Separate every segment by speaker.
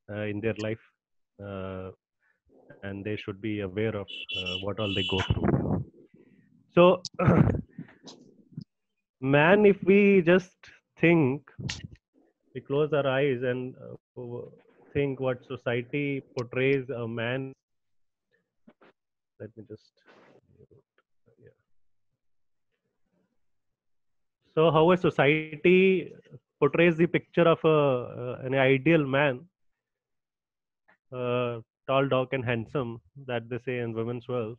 Speaker 1: in their life, and they should be aware of what all they go through. So, man, if we just think, we close our eyes and think what society portrays a man. Let me just. Yeah. So, how a society portrays the picture of an ideal man, tall, dark, and handsome, that they say in women's world.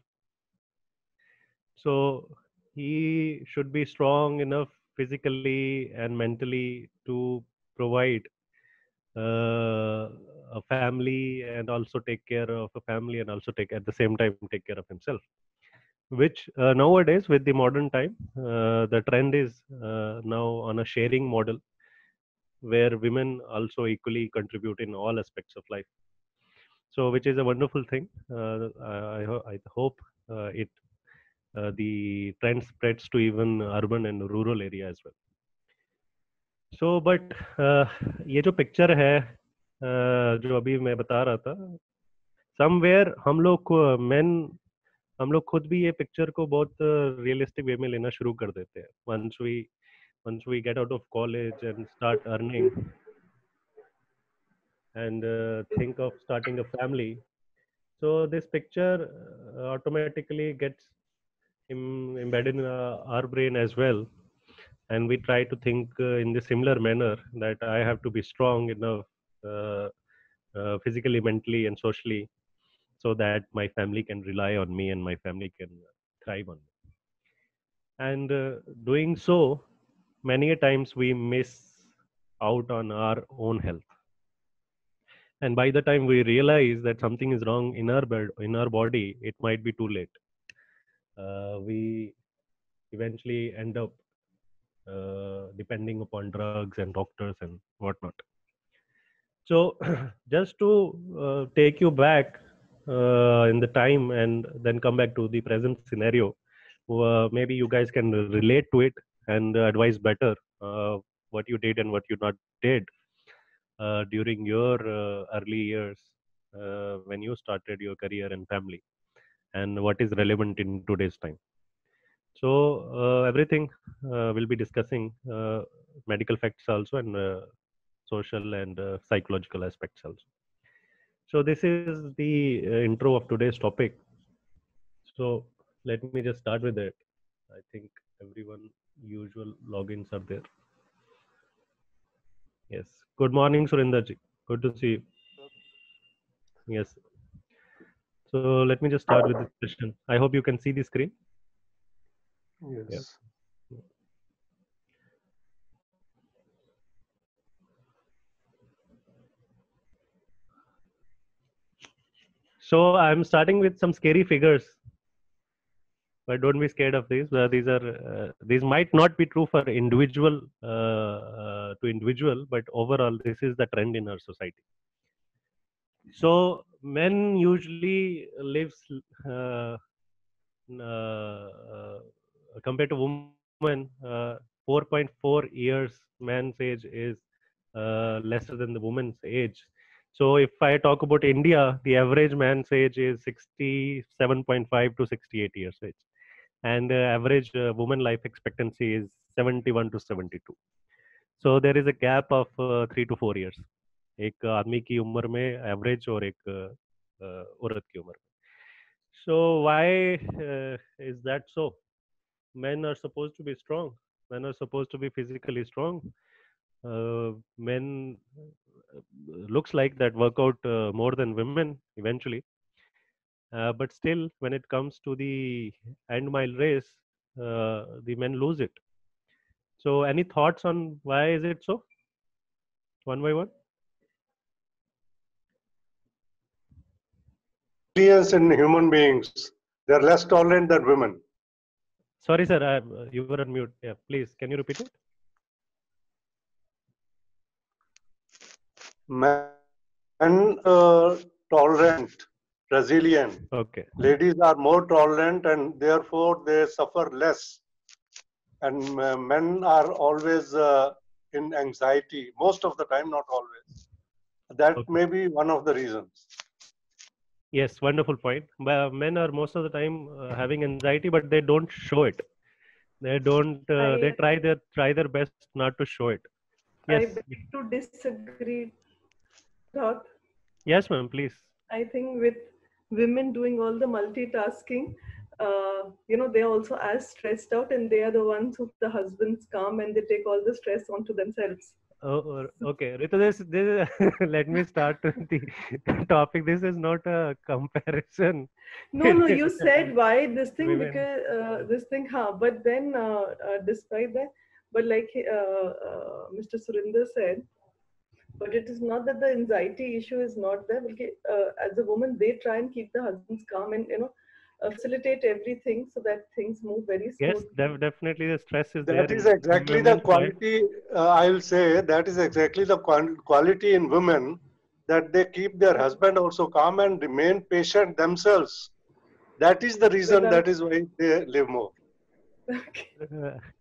Speaker 1: So, he should be strong enough physically and mentally to provide a family and also take care of a family and also take at the same time take care of himself, which nowadays with the modern time the trend is now on a sharing model where women also equally contribute in all aspects of life, so which is a wonderful thing. I hope it the trend spreads to even urban and rural area as well. So but ये जो picture है जो अभी मैं बता रहा था, somewhere हम लोग मेन हम लोग खुद भी ये पिक्चर को बहुत रियलिस्टिक वे में लेना शुरू कर देते हैं once we get out of college and start earning and think of starting a family. So this picture automatically gets embedded in our brain as well, and we try to think in the similar manner that I have to be strong enough uh, physically, mentally, and socially, so that my family can rely on me and my family can thrive on me. And doing so, many a times we miss out on our own health. And by the time we realize that something is wrong in in our body, it might be too late. We eventually end up depending upon drugs and doctors and whatnot. So, just to take you back in the time and then come back to the present scenario, maybe you guys can relate to it and advise better what you did and what you not did during your early years when you started your career and family, and what is relevant in today's time. So, everything we'll be discussing medical facts also and social and psychological aspects also. So this is the intro of today's topic. So let me just start with it. I think everyone usual logins are there. Yes. Good morning, Surinder ji. Good to see you. Yes. So let me just start with this session. I hope you can see the screen. Yeah.
Speaker 2: Yes.
Speaker 1: So I'm starting with some scary figures, but don't be scared of these. These might not be true for individual to individual, but overall, this is the trend in our society. So men usually lives uh, compared to women 4.4 years. Man's age is lesser than the woman's age. So if I talk about India, the average man's age is 67.5 to 68 years age, and average woman life expectancy is 71 to 72. So there is a gap of 3 to 4 years. एक आदमी की उम्र में average और एक औरत की उम्र में. So why is that so? Men are supposed to be strong. Men are supposed to be physically strong. Men looks like that work out more than women eventually. But still, when it comes to the end mile race, the men lose it. So, any thoughts on why is it so? One by one.
Speaker 2: Resilience in human beings, they're less tolerant than women.
Speaker 1: Sorry, sir, you were on mute. Yeah, please, can you repeat it?
Speaker 2: Men tolerant, resilient.
Speaker 1: Okay.
Speaker 2: Ladies are more tolerant and therefore they suffer less. And men are always in anxiety, most of the time, not always. that
Speaker 1: Okay.
Speaker 2: may be one of the reasons.
Speaker 1: Yes, wonderful point. Men are most of the time having anxiety, but they don't show it. They don't. They
Speaker 3: I
Speaker 1: try their best not to show it.
Speaker 3: I
Speaker 1: Yes.
Speaker 3: beg to disagree, Rod.
Speaker 1: Yes, ma'am. Please.
Speaker 3: I think with women doing all the multitasking, they're also as stressed out, and they are the ones who the husbands come and they take all the stress onto themselves.
Speaker 1: Okay. Ritu, this let me start with the topic. This is not a comparison.
Speaker 3: No, no, you said why this thing
Speaker 1: Women.
Speaker 3: because this thing, huh? But then, despite that, but like Mr. Surinder said, but it is not that the anxiety issue is not there. Because, as a woman, they try and keep the husbands calm and facilitate everything so that things move very
Speaker 1: Yes,
Speaker 3: smoothly.
Speaker 1: definitely the stress is there
Speaker 2: That is
Speaker 1: in
Speaker 2: exactly the
Speaker 1: women's mind.
Speaker 2: quality, I'll say, that is exactly the quality in women, that they keep their husband also calm and remain patient themselves. That is the reason,
Speaker 3: Without
Speaker 2: that is why they live more.
Speaker 3: okay.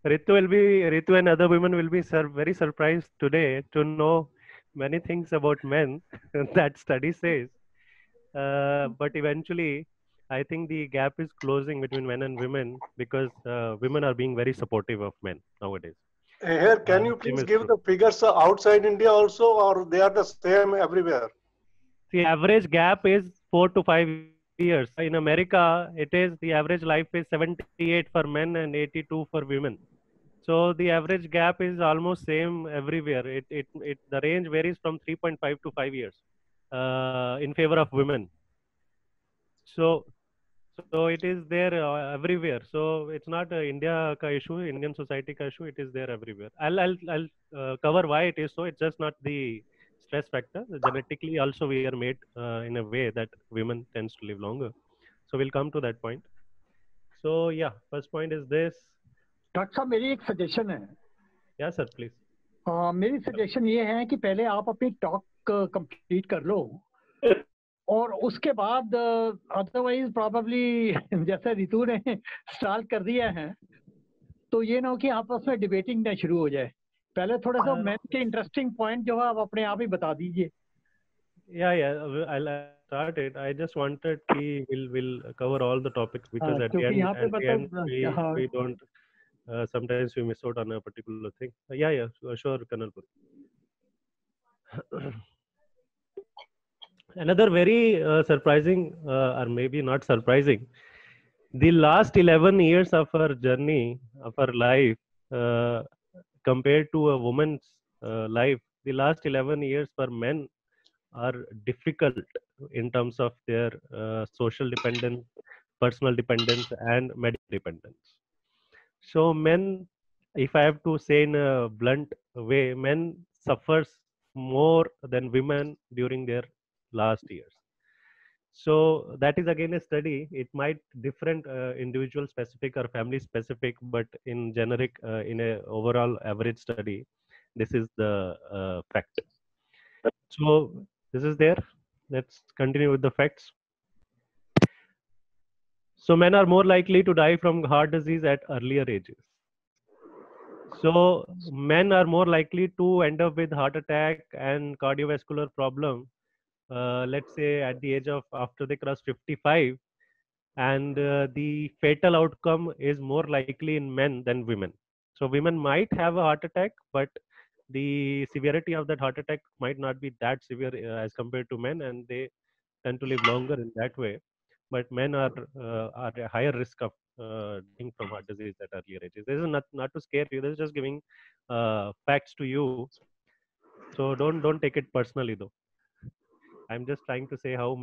Speaker 1: Ritu and other women will be very surprised today to know many things about men that study says. But eventually, I think the gap is closing between men and women because women are being very supportive of men nowadays.
Speaker 2: Here, can you
Speaker 1: Same
Speaker 2: please
Speaker 1: is
Speaker 2: give
Speaker 1: true.
Speaker 2: the figures outside India also, or they are the same everywhere?
Speaker 1: The average gap is 4 to 5 years. In America, it is the average life is 78 for men and 82 for women. So the average gap is almost same everywhere. The range varies from 3.5 to 5 years in favor of women. So so it is there everywhere. So it's not a India ka issue, Indian society ka issue. It is there everywhere. I'll cover why it is so. It's just not the stress factor. Genetically, also we are made in a way that women tends to live longer. So we'll come to that point. So yeah, first point is this.
Speaker 4: Doctor साहब मेरी एक suggestion है
Speaker 1: Yeah, sir, please.
Speaker 4: मेरी suggestion ये है कि पहले आप अपनी टॉक कंप्लीट कर लो और उसके बाद अदरवाइज प्रॉबली जैसे रितु ने स्टार्ट कर दिया है तो ये ना हो कि आपस में डिबेटिंग ना शुरू हो जाए पहले थोड़ा सा मैन के इंटरेस्टिंग पॉइंट जो है आप अपने आप ही बता दीजिए
Speaker 1: Yeah. I'll start it. I just wanted we'll cover all the topics because at the
Speaker 4: क्योंकि यहाँ पे
Speaker 1: end
Speaker 4: मतलब हाँ
Speaker 1: we don't sometimes we miss out on a particular thing. Yeah, sure, Kanal Puri. Another very surprising, or maybe not surprising, the last 11 years of her journey, of her life, compared to a woman's life, the last 11 years for men are difficult in terms of their social dependence, personal dependence, and medical dependence. So men, if I have to say in a blunt way, men suffers more than women during their last years. So that is again a study. It might different individual specific or family specific, but in generic, in a overall average study, this is the fact. So this is there. Let's continue with the facts. So men are more likely to die from heart disease at earlier ages. So men are more likely to end up with heart attack and cardiovascular problem. Let's say at the age of after they cross 55, and the fatal outcome is more likely in men than women. So women might have a heart attack, but the severity of that heart attack might not be that severe as compared to men, and they tend to live longer in that way. But men are at a higher risk of dying from heart disease at earlier ages. This is not to scare you. This is just giving facts to you. So don't take it personally though. I'm just trying to say how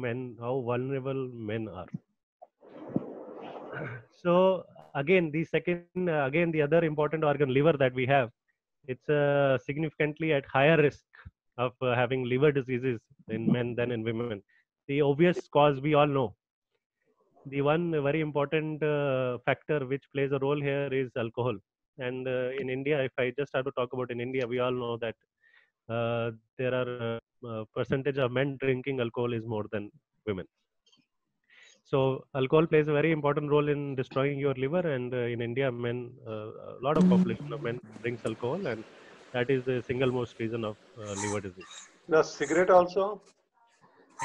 Speaker 1: vulnerable men are. So again, again the other important organ, liver, that we have, it's significantly at higher risk of having liver diseases in men than in women. The obvious cause we all know. The one very important factor which plays a role here is alcohol. And in India, if I just have to talk about in India, we all know that there are percentage of men drinking alcohol is more than women. So alcohol plays a very important role in destroying your liver, and in India, a lot of population of men drinks alcohol, and that is the single most reason of liver disease.
Speaker 2: The cigarette also?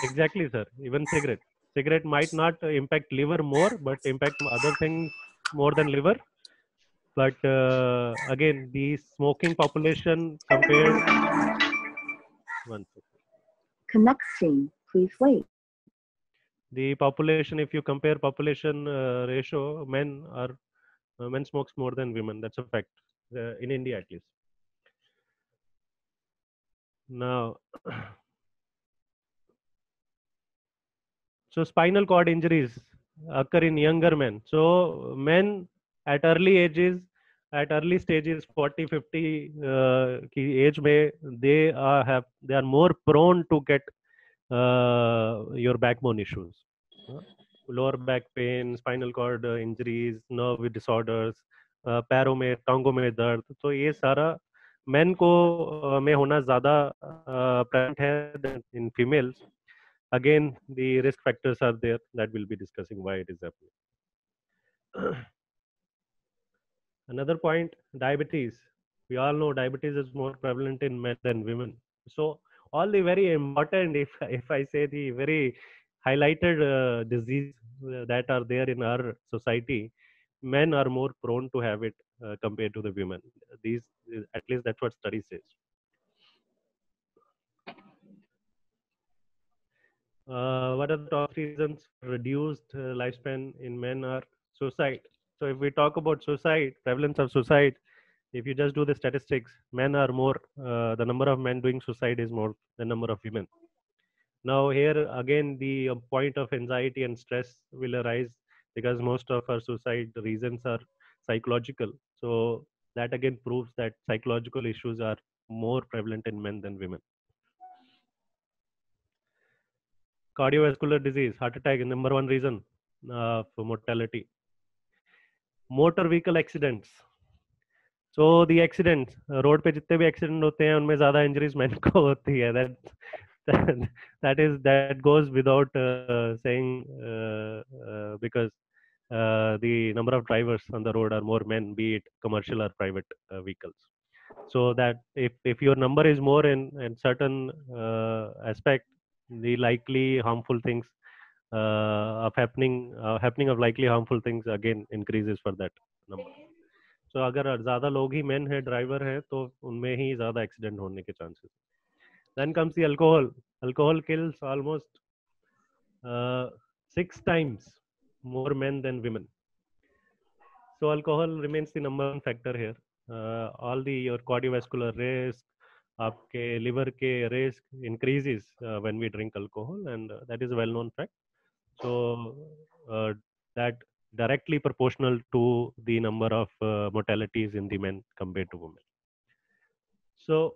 Speaker 1: Exactly, sir. Even cigarette. Cigarette might not impact liver more, but impact other things more than liver. But again, the smoking population compared. One second.
Speaker 5: Connecting. Please wait.
Speaker 1: The population, if you compare population ratio, men smokes more than women. That's a fact in India at least. Now, so spinal cord injuries occur in younger men. So men at early ages, at early stages, 40, 50 की age में, they are more prone to get your backbone issues. Lower back pain, spinal cord injuries, nerve disorders, पैरों में टांगों में दर्द. तो ये सारा men को में होना ज़्यादा present है than in females. Again, the risk factors are there that we'll be discussing why it is happening. Another point, diabetes. We all know diabetes is more prevalent in men than women. So all the very important, if I say the very highlighted disease that are there in our society, men are more prone to have it compared to the women. These, at least that's what study says. What are the top reasons for reduced lifespan in men are suicide. So if we talk about suicide, prevalence of suicide, if you just do the statistics, men are more, the number of men doing suicide is more than number of women. Now here again, the point of anxiety and stress will arise because most of our suicide reasons are psychological. So that again proves that psychological issues are more prevalent in men than women. Cardiovascular disease, heart attack is number one reason for mortality. Motor vehicle accidents. So the accidents, road पे जितने भी accident होते हैं उनमें ज़्यादा injuries men को होती है. That goes without saying because the number of drivers on the road are more men, be it commercial or private vehicles. So that if your number is more in certain aspect, the likely harmful things of happening of likely harmful things again increases for that number. So अगर ज़्यादा लोग ही men है driver है तो उनमें ही ज़्यादा accident होने के chances. Then comes the alcohol. Alcohol kills almost 6 times more men than women. So alcohol remains the number one factor here. All the your cardiovascular risk, आपके liver के risk increases when we drink alcohol, and that is a well-known fact. So that directly proportional to the number of mortalities in the men compared to women. So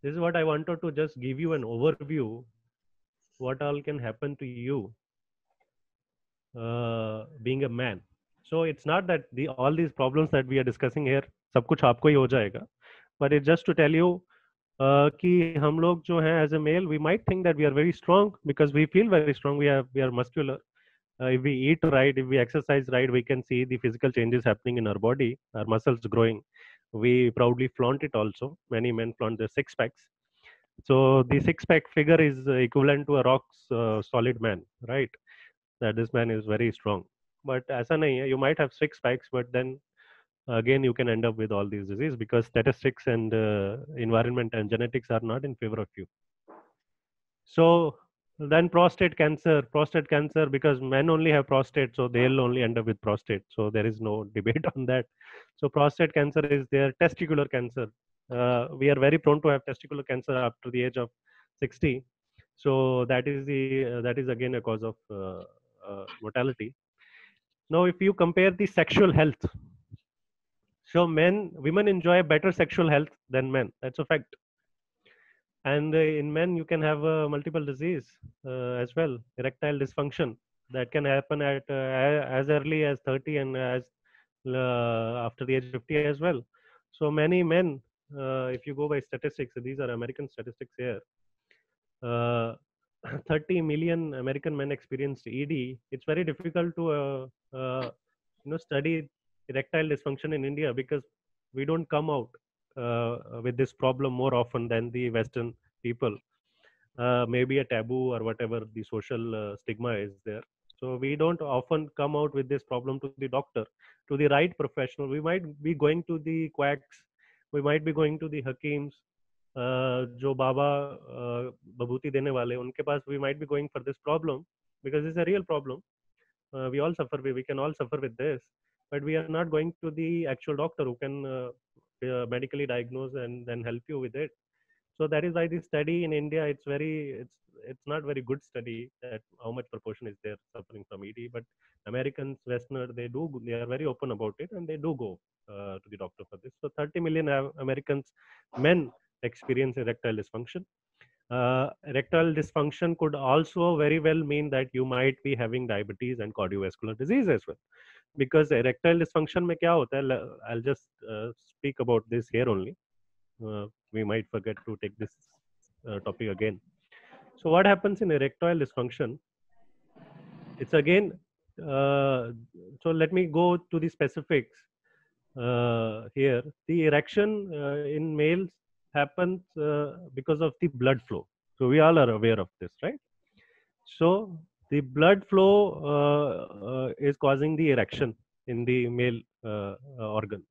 Speaker 1: this is what I wanted to just give you an overview. What all can happen to you being a man. So it's not that all these problems that we are discussing here, सब कुछ आपको ही हो जाएगा. But it's just to tell you कि हम लोग जो हैं as a male, we might think that we are very strong because we feel very strong. We are muscular. If we eat right, if we exercise right, we can see the physical changes happening in our body, our muscles growing. We proudly flaunt it also. Many men flaunt their six packs. So the six pack figure is equivalent to a rock's solid man, right? That this man is very strong. But ऐसा नहीं है, you might have six packs, but then again you can end up with all these diseases because statistics and environment and genetics are not in favor of you. So then prostate cancer because men only have prostate, so they'll only end up with prostate. So there is no debate on that. So prostate cancer is there. Testicular cancer. We are very prone to have testicular cancer after the age of 60. So that is again a cause of mortality. Now, if you compare the sexual health, so women enjoy better sexual health than men. That's a fact. And in men, you can have multiple disease as well, erectile dysfunction that can happen at as early as 30 and as after the age of 50 as well. So many men, if you go by statistics, these are American statistics here. 30 million American men experienced ED. It's very difficult to study erectile dysfunction in India because we don't come out with this problem more often than the Western people. Maybe a taboo or whatever the social stigma is there. So we don't often come out with this problem to the doctor, to the right professional. We might be going to the quacks, we might be going to the hakims, जो बाबा बभूति देने वाले उनके पास we might be going for this problem because it's a real problem. We all suffer, we can all suffer with this, but we are not going to the actual doctor who can medically diagnose and then help you with it. So that is why this study in India, it's not very good study that how much proportion is there suffering from ED. But Americans, Westerners, they are very open about it and they do go to the doctor for this. So 30 million Americans, men, experience erectile dysfunction. Erectile dysfunction could also very well mean that you might be having diabetes and cardiovascular disease as well. Because erectile dysfunction में क्या होता है? I'll just speak about this here only. We might forget to take this topic again. So what happens in erectile dysfunction? It's again, so let me go to the specifics here. The erection in males happens because of the blood flow. So we all are aware of this, right? So the blood flow is causing the erection in the male organ.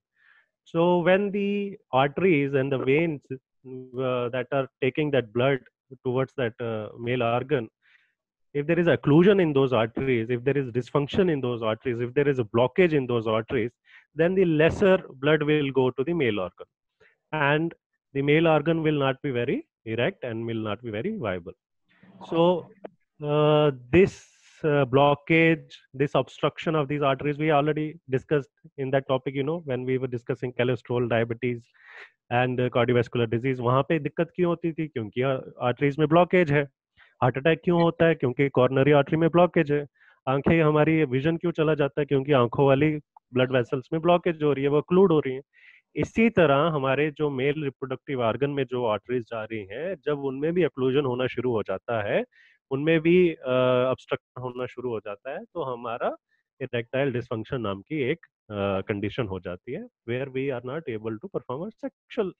Speaker 1: So when the arteries and the veins that are taking that blood towards that male organ, if there is occlusion in those arteries, if there is dysfunction in those arteries, if there is a blockage in those arteries, then the lesser blood will go to the male organ. And the male organ will not be very erect and will not be very viable. So this blockage, this obstruction of these arteries, we already discussed in that topic, when we were discussing cholesterol, diabetes and cardiovascular disease. वहाँ पे दिक्कत क्यों होती थी? क्योंकि arteries में blockage है. Heart attack क्यों होता है? क्योंकि कॉर्नरी आर्टरी में ब्लॉकेज है. आंखें हमारी विजन क्यों चला जाता है? क्योंकि आंखों वाली ब्लड वेसल्स में ब्लॉकेज हो रही है, वो क्लूड हो रही है. इसी तरह हमारे जो मेल रिप्रोडक्टिव ऑर्गन में जो आर्टरीज जा रही हैं, जब उनमें भी अक्लूजन होना शुरू हो जाता है, उनमें भी ऑब्स्ट्रक्शन होना शुरू हो जाता है, तो हमारा इरेक्टाइल डिसफंक्शन नाम की एक कंडीशन हो जाती है, where we are not able to perform our sexual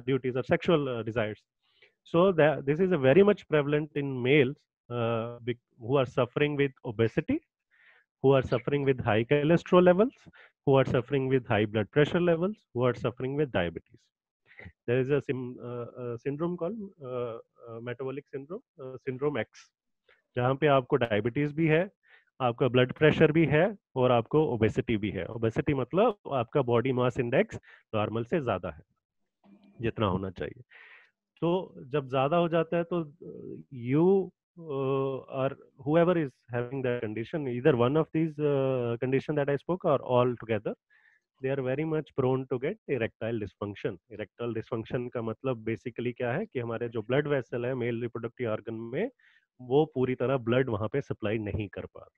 Speaker 1: duties और sexual desires. So this is a very much prevalent in males who are suffering with obesity, who are suffering with high cholesterol levels, who are suffering with high blood pressure levels, who are suffering with diabetes. There is a syndrome called metabolic syndrome, syndrome X, जहाँ पे आपको diabetes भी है, आपका blood pressure भी है और आपको ओबेसिटी भी है. ओबेसिटी मतलब आपका बॉडी मास इंडेक्स नॉर्मल से ज्यादा है, जितना होना चाहिए. तो जब ज्यादा हो जाता है तो you or whoever is having that condition, either one of these condition that I spoke or all together, they are very much prone to get erectile dysfunction. Erectile dysfunction का मतलब basically क्या है कि हमारे जो blood vessel है male reproductive organ में, वो पूरी तरह blood वहाँ पे supply नहीं कर पा रहा.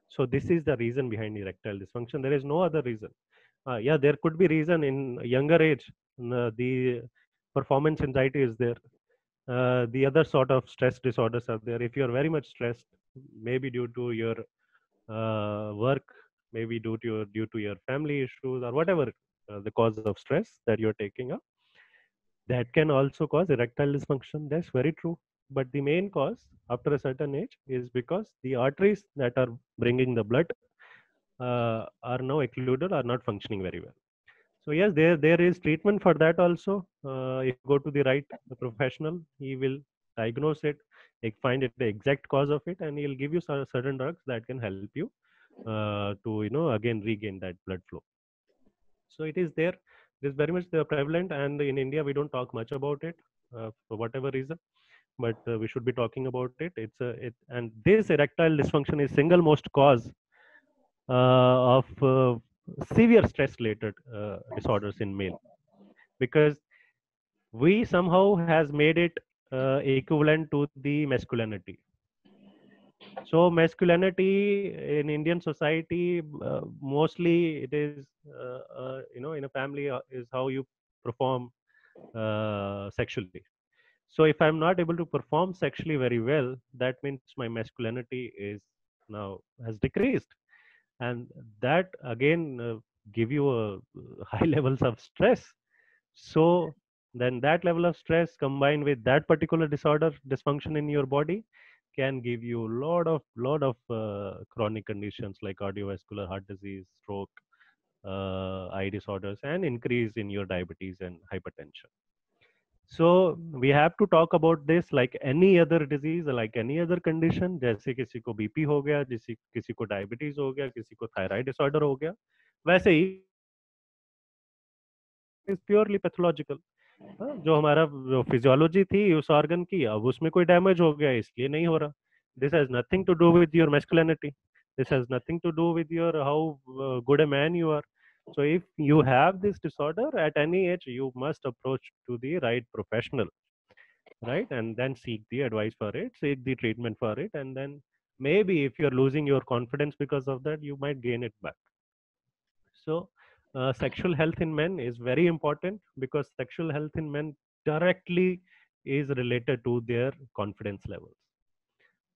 Speaker 1: So this is the reason behind erectile dysfunction. There is no other reason. Yeah, there could be reason in younger age. The performance anxiety is there. The other sort of stress disorders are there. If you are very much stressed, maybe due to your work, maybe due to your family issues or whatever the cause of stress that you're taking up, that can also cause erectile dysfunction. That's very true. But the main cause after a certain age is because the arteries that are bringing the blood are now occluded, are not functioning very well. So yes, there is treatment for that also. If you go to the right professional, he will diagnose it, find it the exact cause of it, and he'll give you certain drugs that can help you to again regain that blood flow. So it is there. It is very much prevalent, and in India we don't talk much about it for whatever reason, but we should be talking about it. And this erectile dysfunction is single most cause of severe stress related disorders in male, because we somehow has made it equivalent to the masculinity. So masculinity in Indian society, mostly it is in a family is how you perform sexually. So if I'm not able to perform sexually very well, that means my masculinity is now has decreased, and that again give you a high levels of stress. So then that level of stress combined with that particular disorder dysfunction in your body can give you lot of chronic conditions like cardiovascular heart disease, stroke, eye disorders, and increase in your diabetes and hypertension. So we have to talk about this like any other disease, like any other condition. जैसे किसी को BP हो गया, किसी को diabetes हो गया, किसी को थायराइड डिसऑर्डर हो गया, वैसे ही इज प्योरली पैथोलॉजिकल। जो हमारा जो फिजियोलॉजी थी उस ऑर्गन की, अब उसमें कोई डैमेज हो गया इसलिए नहीं हो रहा। This has nothing to do with your masculinity, this has nothing to do with your how good a man you are. So if you have this disorder at any age, you must approach to the right professional, right? And then seek the advice for it, seek the treatment for it, and then maybe if you're losing your confidence because of that, you might gain it back. So sexual health in men is very important because sexual health in men directly is related to their confidence levels.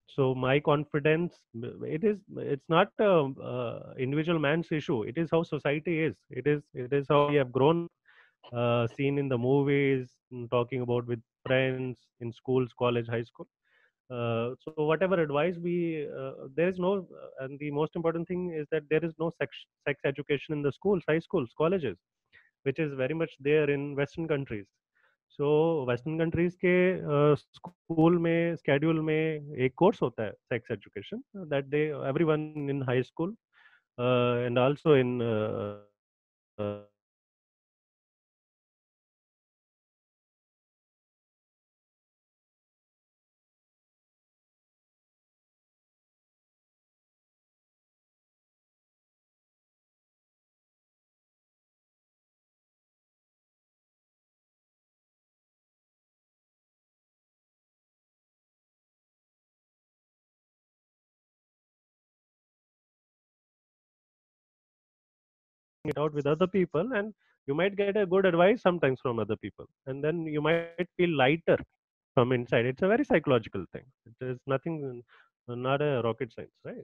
Speaker 1: So my confidence, it's not a individual man's issue. It is how society is. It is how we have grown, seen in the movies, talking about with friends in schools, college, high school. So whatever advice there is no, and the most important thing is that there is no sex education in the schools, high schools, colleges, which is very much there in Western countries. So Western countries के school में schedule में एक course होता है sex education that they everyone in high school and also in it out with other people, and you might get a good advice sometimes from other people, and then you might feel lighter from inside. It's a very psychological thing. It is nothing, not a rocket science, right?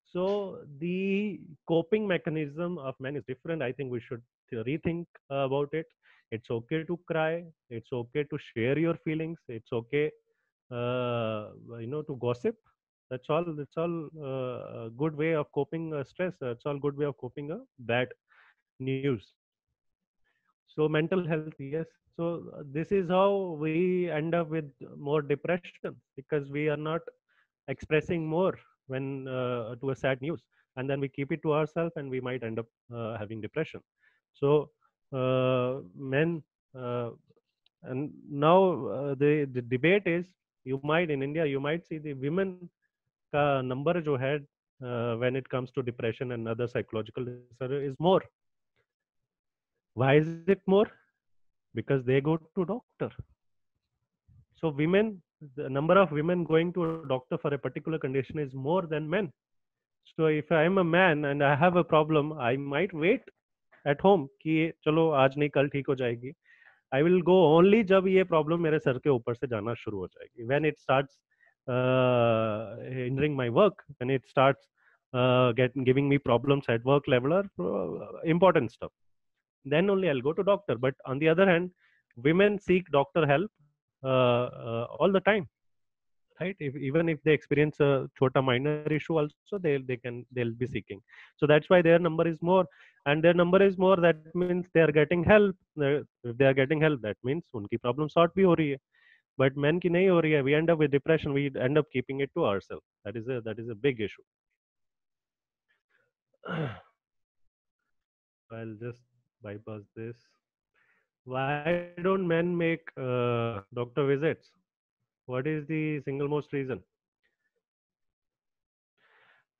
Speaker 1: So the coping mechanism of men is different. I think we should rethink about it. It's okay to cry. It's okay to share your feelings. It's okay, to gossip. That's all. That's all a good way of coping stress. That's all good way of coping a bad news. So mental health, yes. So this is how we end up with more depression because we are not expressing more when to a sad news, and then we keep it to ourselves and we might end up having depression. So men and now the debate is, you might in India you might see the women ka number jo hai when it comes to depression and other psychological disorder is more. Why is it more? Because they go to doctor. So women, the number of women going to a doctor for a particular condition is more than men. So if I am a man and I have a problem, I might wait at home कि चलो आज नहीं कल ठीक हो जाएगी. I will go only जब ये problem मेरे सर के ऊपर से जाना शुरू हो जाएगी. When it starts hindering my work, when it starts giving me problems at work level or important stuff, then only I'll go to doctor. But on the other hand, women seek doctor help all the time, right? Even if they experience a chota minor issue also, they'll be seeking. So that's why their number is more, and their number is more, that means they are getting help. If they are getting help, that means उनकी problem sort भी हो रही है. But men की नहीं हो रही है. We end up with depression. We end up keeping it to ourselves. That is a big issue. I'll just bypass this. Why don't men make doctor visits? What is the single most reason?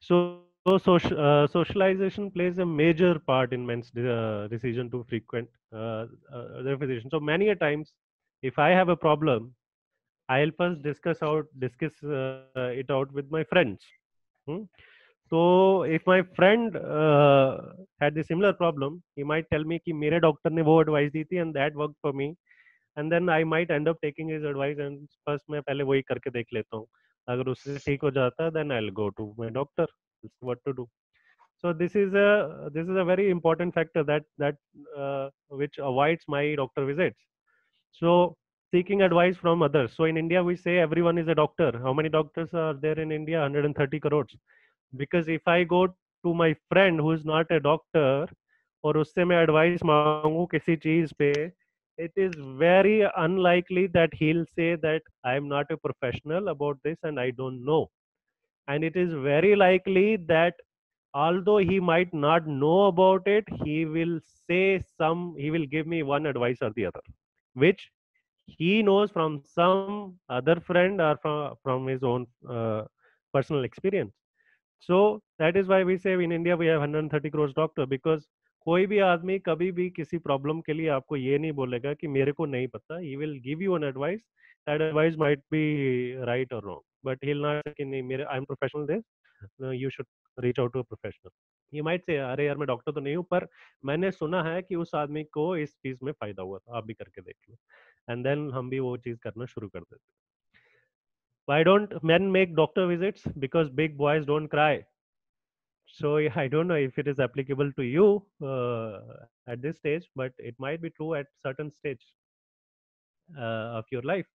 Speaker 1: So socialization plays a major part in men's decision to frequent their physician. So many a times, if I have a problem, I'll first discuss it out with my friends. Hmm? So if my friend had the similar problem, he might tell me कि मेरे doctor ने वो advice दी थी and that worked for me, and then I might end up taking his advice and first मैं पहले वही करके देख लेता हूँ. अगर उससे ठीक हो जाता है, then I'll go to my doctor. What to do? So this is a very important factor that which avoids my doctor visits. So seeking advice from others. So in India we say everyone is a doctor. How many doctors are there in India? 130 crores. Because if I go to my friend who is not a doctor और उससे मैं advice मांगू किसी चीज पे, it is very unlikely that he'll say that I am not a professional about this and I don't know. And it is very likely that although he might not know about it, he will give me one advice or the other, which he knows from some other friend or from his own personal experience. So that is why we say in India we have 130 crores doctor, because कोई भी आदमी कभी भी किसी problem के लिए आपको ये नहीं बोलेगा कि मेरे को नहीं पता. He will give you an advice. That advice might be right or wrong, but he'll not say कि नहीं मेरे I'm professional this. No, you should reach out to a professional. He might say अरे यार मैं doctor तो नहीं हूँ, पर मैंने सुना है कि उस आदमी को इस चीज में फायदा हुआ था, आप भी करके देख लो. And then हम भी वो चीज करना शुरू कर देते. Why don't men make doctor visits? Because big boys don't cry. So yeah, I don't know if it is applicable to you at this stage, but it might be true at certain stage of your life.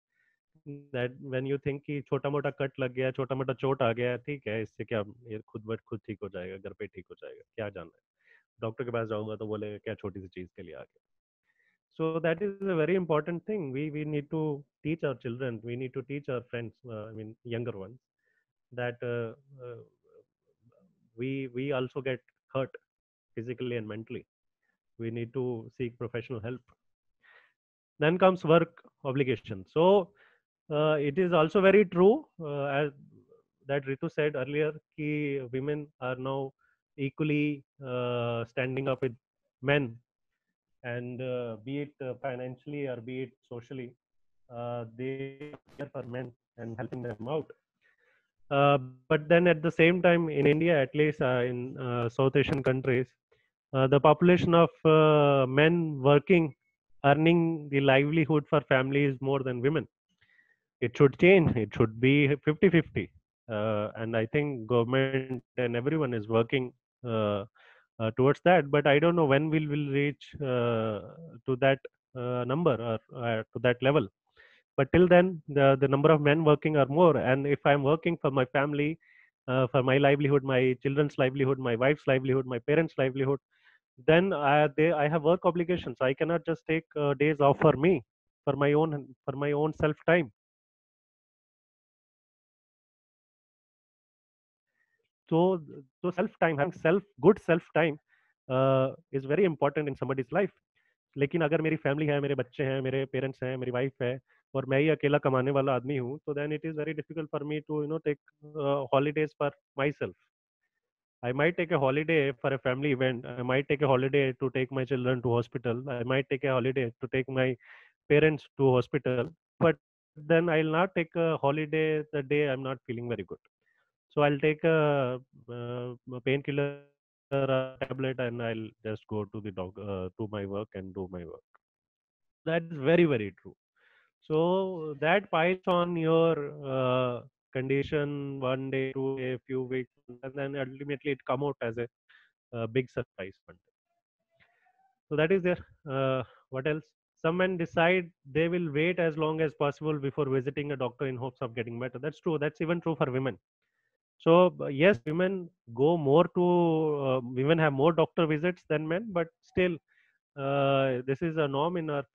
Speaker 1: That when you think कि छोटा मोटा cut लग गया, छोटा मोटा चोट आ गया, ठीक है, इससे क्या, ये खुद ठीक हो जाएगा, घर पे ठीक हो जाएगा, क्या जाना है. डॉक्टर के पास जाऊंगा तो बोलेगा क्या छोटी सी चीज के लिए आ गया. So that is a very important thing. We need to teach our children. We need to teach our friends. I mean, younger ones, that we also get hurt physically and mentally. We need to seek professional help. Then comes work obligation. So it is also very true, as that Ritu said earlier, कि women are now equally standing up with men, and be it financially or be it socially, they care for men and helping them out. But then at the same time, in India, at least in South Asian countries, the population of men working, earning the livelihood for family is more than women. It should change. It should be 50-50. And I think government and everyone is working towards that. But I don't know when we'll reach to that number or to that level. But till then, the number of men working are more. And if I'm working for my family, for my livelihood, my children's livelihood, my wife's livelihood, my parents' livelihood, then I have work obligations. I cannot just take days off for me, for my own self time. So self time, having good self time is very important in somebody's life. लेकिन अगर मेरी family है, मेरे बच्चे हैं, मेरे parents हैं, मेरी वाइफ है, और मैं ही अकेला कमाने वाला आदमी हूँ, तो then it is very difficult for me to take holidays for myself. I might take a holiday for a family event. I might take a holiday to take my children to hospital. I might take a holiday to take my parents to hospital. But then I'll not take a holiday the day I'm not feeling very good. So I'll take a painkiller or tablet and I'll just go to the to my work and do my work. That is very, very true. So that piles on your condition one day, 2 day, few weeks, and then ultimately it come out as a big surprise one day. So that is there. What else? Some men decide they will wait as long as possible before visiting a doctor in hopes of getting better. That's true. That's even true for women. So yes, women have more doctor visits than men, but still this is a norm in our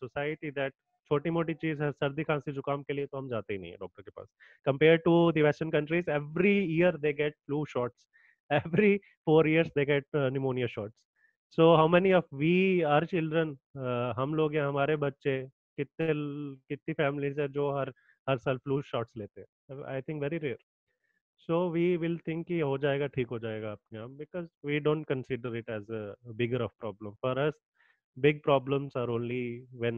Speaker 1: society that छोटी मोटी चीज है, सर्दी खांसी जुकाम के लिए तो हम जाते ही नहीं है डॉक्टर के पास. Compared to the Western countries, every year they get flu shots, every 4 years they get pneumonia shots. So how many of we, our children, हम लोग या हमारे बच्चे, कितनी families है जो हर साल flu shots लेते हैं? I think very rare. So we will think कि हो जाएगा, ठीक हो जाएगा अपने आप, because we don't consider it as a bigger of problem. For us, big problems are only when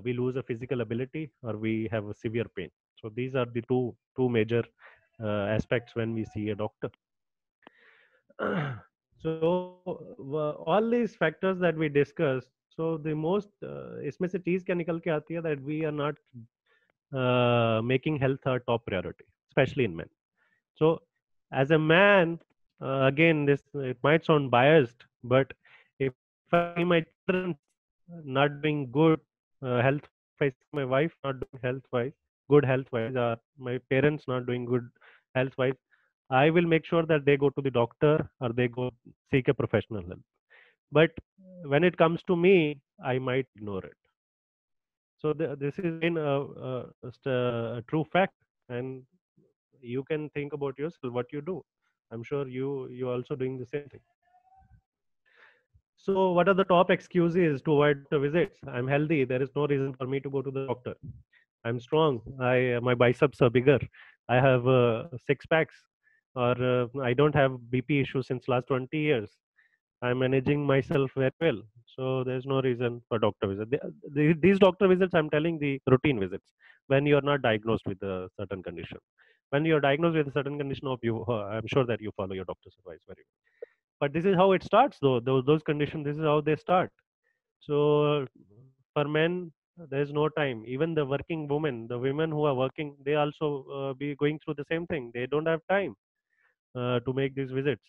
Speaker 1: we lose a physical ability or we have a severe pain. So these are the two major aspects when we see a doctor. So all these factors that we discussed, so the most इसमें से चीज क्या निकल के आती है, that we are not making health our top priority, especially in men. So As a man, again, this it might sound biased, but if I see my children not doing good health wise, if I see my wife not doing health wise, good health wise, or my parents not doing good health wise, I will make sure that they go to the doctor or they go seek a professional help. But when it comes to me, I might ignore it. So this is again just a true fact, and you can think about yourself what you do. I'm sure you also doing the same thing. So what are the top excuses to avoid doctor visits? I'm healthy. There is no reason for me to go to the doctor. I'm strong. My biceps are bigger. I have six packs, or I don't have BP issues since last 20 years. I'm managing myself very well. So there's no reason for doctor visit. These doctor visits, I'm telling the routine visits when you're not diagnosed with a certain condition. When you're diagnosed with a certain condition of you, I'm sure that you follow your doctor's advice very well. But this is how it starts, though. Those conditions, this is how they start. So for men, there's no time. Even the working women, the women who are working, they also be going through the same thing. They don't have time to make these visits.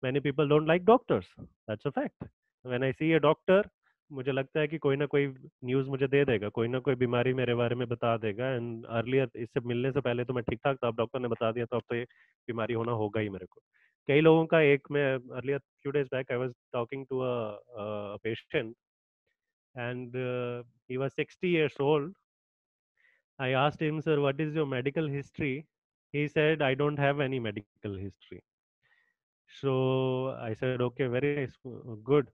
Speaker 1: Many people don't like doctors. That's a fact. When I see a doctor, मुझे लगता है कि कोई ना कोई news मुझे दे देगा, कोई ना कोई बीमारी मेरे बारे में बता देगा. एंड अर्लियर, इससे मिलने से पहले तो मैं ठीक ठाक था, अब डॉक्टर ने बता दिया तो अब तो ये बीमारी होना होगा ही मेरे को. कई लोगों का एक मैं earlier few days back I was talking to a patient and he was 60 years old. I asked him, sir, what is your medical history? He said, I don't have any medical history. So I said, okay, very nice, good.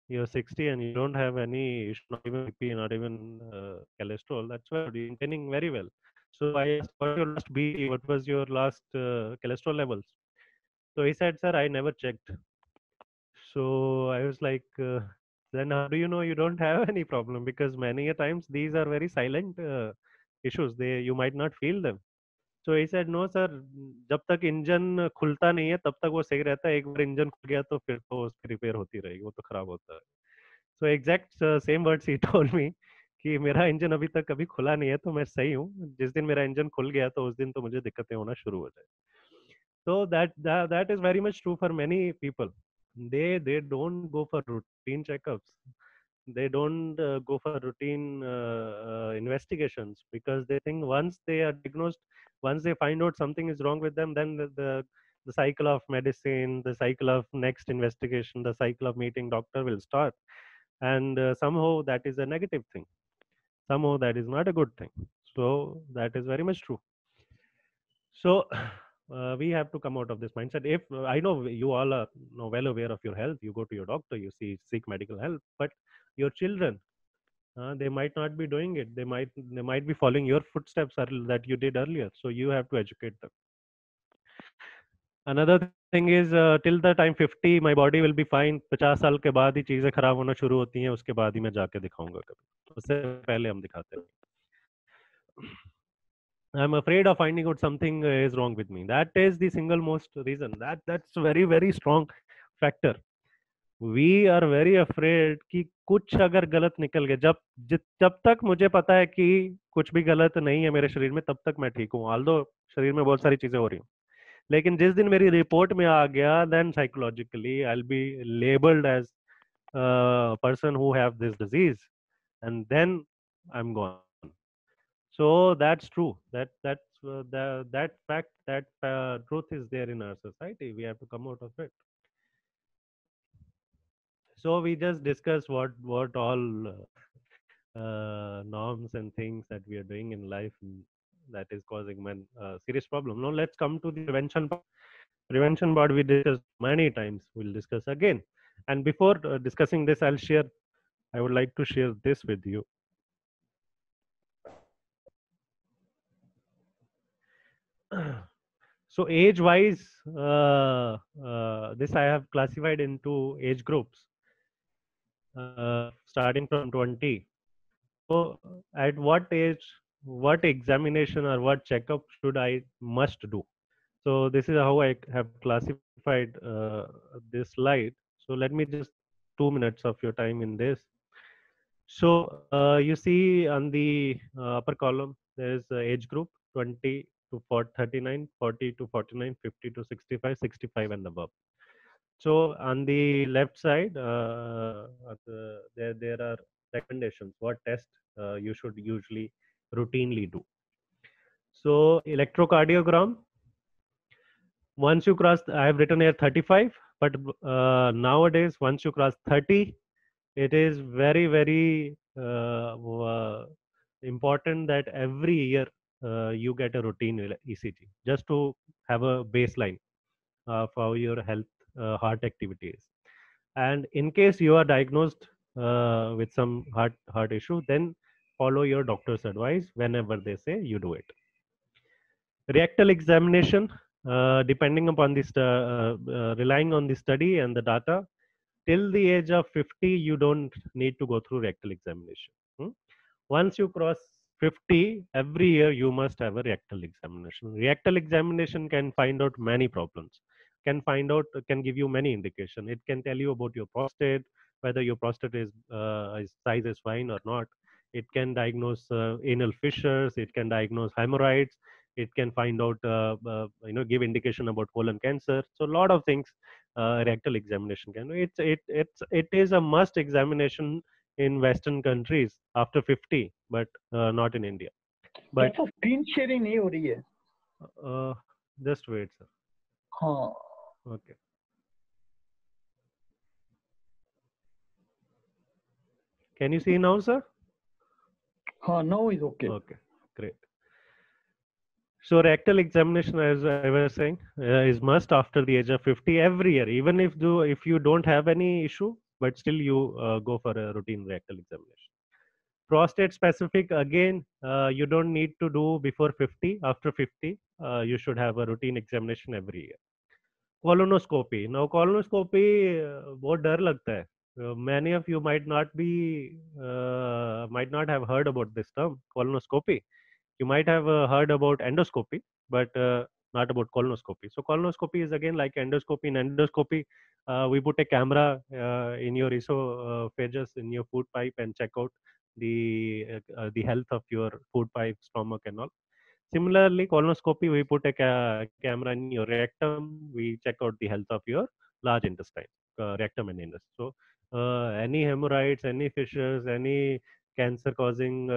Speaker 1: You're 60 and you don't have any issue, not even BP, not even cholesterol. That's well, you're maintaining very well. So I asked, what was your last BP? What was your last cholesterol levels? So he said, sir, I never checked. So I was like, then how do you know you don't have any problem? Because many a times these are very silent issues. You might not feel them. So he said, no sir, जब तक engine खुलता नहीं है तब तक वो सही रहता है. एक बार इंजन खुल गया तो फिर तो उसकी रिपेयर होती रहेगी, वो तो खराब होता है. So exact same words he told me कि मेरा इंजन अभी तक कभी खुला नहीं है तो मैं सही हूँ. जिस दिन मेरा इंजन खुल गया तो उस दिन तो मुझे दिक्कतें होना शुरू हो जाए. So that is very much true for many people. They don't go for routine checkups. They don't go for routine investigations because they think once they are diagnosed, once they find out something is wrong with them, then the cycle of medicine, the cycle of next investigation, the cycle of meeting doctor will start. And somehow that is a negative thing. Somehow that is not a good thing. So that is very much true. So we have to come out of this mindset. If I know you all are well aware of your health, you go to your doctor, you seek medical help, but your children, they might not be doing it. They might be following your footsteps that you did earlier. So you have to educate them. Another thing is till the time 50 my body will be fine. 50 साल के बाद ही चीजें खराब होना शुरू होती हैं, उसके बाद ही मैं जाके दिखाऊंगा कभी. उससे पहले हम दिखाते हैं. I'm afraid of finding out something is wrong with me. That is the single most reason. That's very very strong factor. We are very afraid कि कुछ अगर गलत निकल गया, जब तक मुझे पता है कि कुछ भी गलत नहीं है मेरे शरीर में तब तक मैं ठीक हूँ. ऑल्दो शरीर में बहुत सारी चीजें हो रही हूँ, लेकिन जिस दिन मेरी रिपोर्ट में आ गया, then psychologically I'll be labeled as a person who have this disease, and then I'm gone. So that's true. That fact, that truth is there in our society. We have to come out of it. So we just discussed what all norms and things that we are doing in life that is causing serious problem. Now let's come to the prevention part. Prevention part we discussed many times. We'll discuss again. And before discussing this, I would like to share this with you. So age wise, this I have classified into age groups, starting from 20. So at what age, what examination or what checkup should I must do? So this is how I have classified this slide. So let me just 2 minutes of your time in this. So you see on the upper column, there is age group 20 to 39, 40 to 49, 50 to 65, 65 and above. So on the left side, there are recommendations what test you should usually routinely do. So electrocardiogram. Once you cross, I have written here 35, but nowadays once you cross 30, it is very important that every year you get a routine ECG just to have a baseline of how your heart activity is. And in case you are diagnosed with some heart issue, then follow your doctor's advice whenever they say you do it. Rectal examination, depending upon this, relying on the study and the data, till the age of 50, you don't need to go through rectal examination. Once you cross 50, every year you must have a rectal examination. Rectal examination can find out many problems, can give you many indication. It can tell you about your prostate, whether your prostate is size is fine or not. It can diagnose anal fissures. It can diagnose hemorrhoids. It can find out, give indication about colon cancer. So a lot of things rectal examination can. It is a must examination in Western countries after 50, but not in India. But
Speaker 4: कैसा screen sharing नहीं हो रही है?
Speaker 1: Just wait, sir.
Speaker 4: हाँ.
Speaker 1: Okay. Can you see now, sir?
Speaker 4: हाँ, now is okay.
Speaker 1: Okay, great. So rectal examination, as I was saying, is must after the age of 50 every year. Even if you don't have any issue, but still you go for a routine rectal examination. Prostate specific, again, you don't need to do before 50. After 50, you should have a routine examination every year. Colonoscopy. Now colonoscopy बहुत डर लगता है. Many of you might not have heard about this term colonoscopy. You might have heard about endoscopy, but not about colonoscopy. So colonoscopy is again like endoscopy. In endoscopy, we put a camera in your esophagus, in your food pipe, and check out the health of your food pipe, stomach, and all. Similarly, colonoscopy, we put a camera in your rectum. We check out the health of your large intestine, rectum and anus. So any hemorrhoids, any fissures, any cancer-causing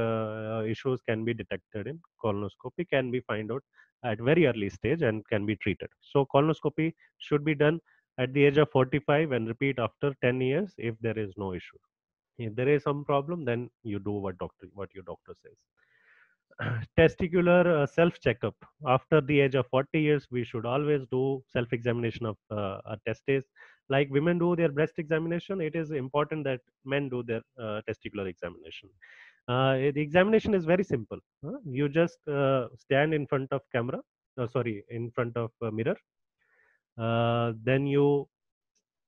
Speaker 1: issues can be detected in colonoscopy, can be find out at very early stage and can be treated. So colonoscopy should be done at the age of 45 and repeat after 10 years if there is no issue. If there is some problem, then you do what your doctor says. Testicular self checkup. After the age of 40 years, we should always do self examination of our testes. Like women do their breast examination, it is important that men do their testicular examination. The examination is very simple. You just stand in front of camera, in front of a mirror. Then you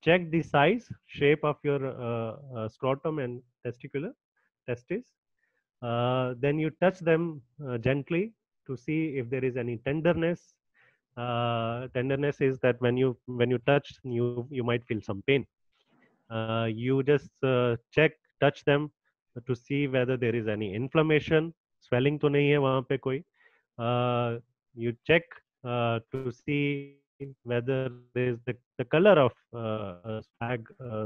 Speaker 1: check the size, shape of your scrotum and testes. Then you touch them gently to see if there is any tenderness. Tenderness is that when you touch, you might feel some pain. You just touch them to see whether there is any inflammation. Swelling to nahi hai wahan pe koi. You check to see whether there is the color of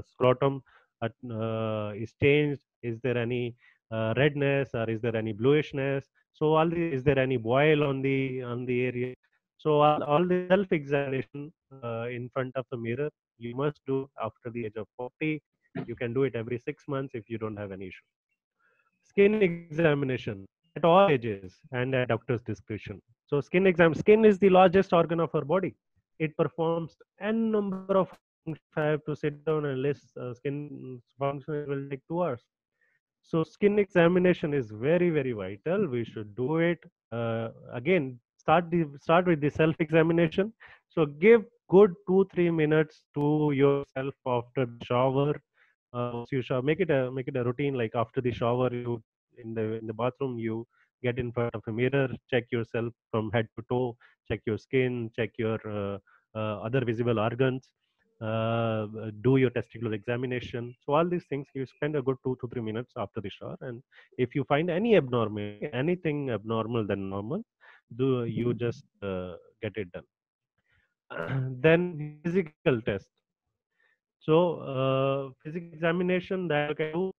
Speaker 1: scrotum is changed. Is there any redness or is there any bluishness? So is there any boil on the area? So all the self examination in front of the mirror you must do after the age of 40. You can do it every 6 months if you don't have any issue. Skin examination at all ages and at doctor's discretion. So skin is the largest organ of our body. It performs n number of functions. If I have to sit down and list skin functions, it will take 2 hours. So skin examination is very vital. We should do it. Again, start with the self examination. So give good 2-3 minutes to yourself after the shower. Once you shower, make it a routine. Like after the shower, you in the bathroom, you get in front of a mirror, check yourself from head to toe, check your skin, check your other visible organs, do your testicular examination. So all these things, you spend a good 2 to 3 minutes after the shower. And if you find any abnormality, anything abnormal than normal, you just get it done. Then physical test. So physical examination that you can do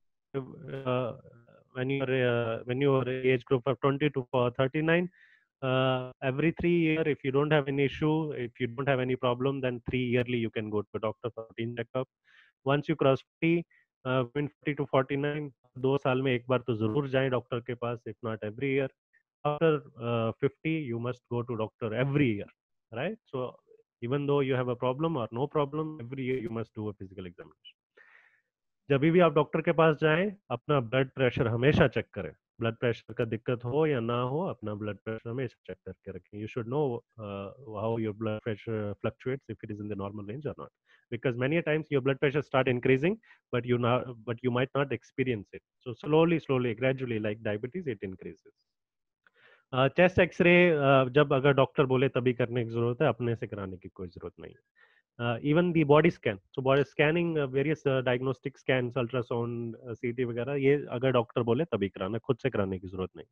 Speaker 1: uh, when you are age group of 20 to 39. Every 3 year, if you don't have any issue, if you don't have any problem, then 3 yearly you can go to a doctor for routine checkup. Once you cross 40, between 40 to 49, 2 साल में एक बार तो जरूर जाएं doctor के पास, if not every year. After 50, you must go to doctor every year, right? So even though you have a problem or no problem, every year you must do a physical examination. जब भी आप doctor के पास जाएं, अपना blood pressure हमेशा check करें. Blood pressure का दिक्कत हो या ना हो, अपना ब्लड प्रेशर हमेशा चेक करके रखें. You should know how your blood pressure fluctuates, if it is in the normal range or not, because many times your blood pressure start increasing, but you might not experience it. So slowly gradually, like diabetes, it increases. Chest x-ray जब अगर doctor बोले तभी करने की जरूरत है, अपने से कराने की कोई जरूरत नहीं. Even the body scan, so body scanning, various diagnostic scans, ultrasound, CT वगैरह, ये अगर डॉक्टर बोले तभी कराना, खुद से कराने की जरूरत नहीं.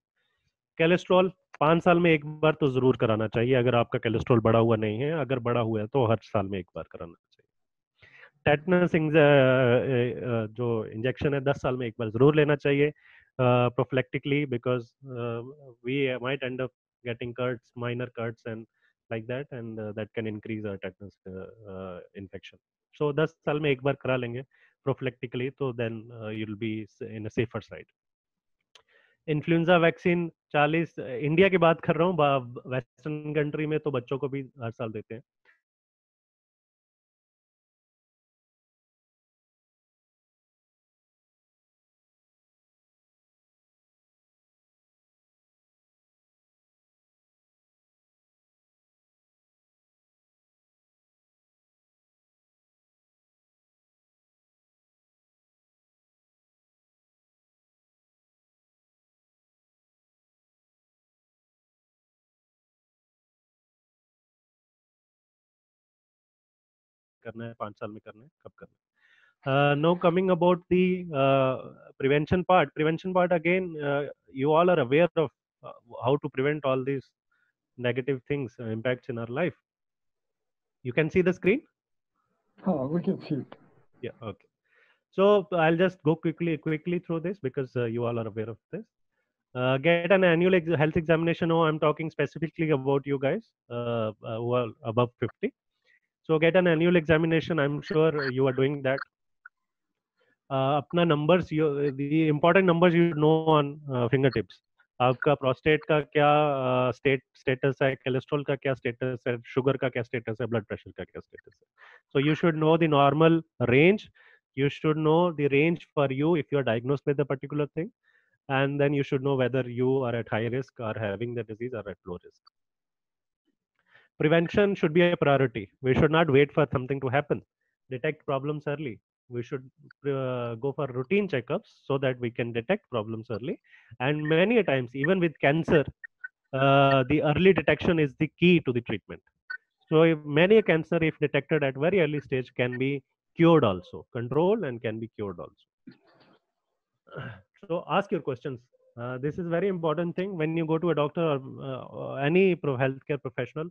Speaker 1: कोलेस्ट्रॉल 5 साल में एक बार तो जरूर कराना चाहिए, अगर आपका कोलेस्ट्रॉल बढ़ा हुआ नहीं है. अगर बढ़ा हुआ है तो हर साल में एक बार कराना चाहिए. टेटनस जो इंजेक्शन है 10 साल में एक बार जरूर लेना चाहिए, prophylactically, because we might end up getting cuts, minor cuts and like that, and that can increase our tetanus infection. So 10 साल में एक बार करा लेंगे prophylactically, तो then you'll be in a safer side. Influenza vaccine 40, India की बात कर रहा हूँ, वेस्टर्न कंट्री में तो बच्चों को भी हर साल देते हैं. करना है 5 साल में करना है, कब करना है. Now coming about the prevention part again, you all are aware of how to prevent all these negative things, impacts in our life. You can see the screen?
Speaker 4: Oh, we can see it.
Speaker 1: Yeah, okay. So I'll just go quickly through this, because you all are aware of this. Get an annual health examination. Oh, I'm talking specifically about you guys who are above 50. So get an annual examination. I'm sure you are doing that. अपना numbers, the important numbers you know on fingertips. आपका prostate का क्या status है, cholesterol का क्या status है, sugar का क्या स्टेटस है, ब्लड प्रेशर का क्या स्टेटस है. So you should know the normal range. You should know the range for you if you are diagnosed with a particular thing, and then you should know whether you are at high risk or having the disease or at low risk. Prevention should be a priority. We should not wait for something to happen. Detect problems early. We should go for routine checkups so that we can detect problems early. And many times, even with cancer, the early detection is the key to the treatment. So if many cancer, if detected at very early stage, can be cured also, controlled and can be cured also. So ask your questions. This is very important thing when you go to a doctor or any healthcare professional.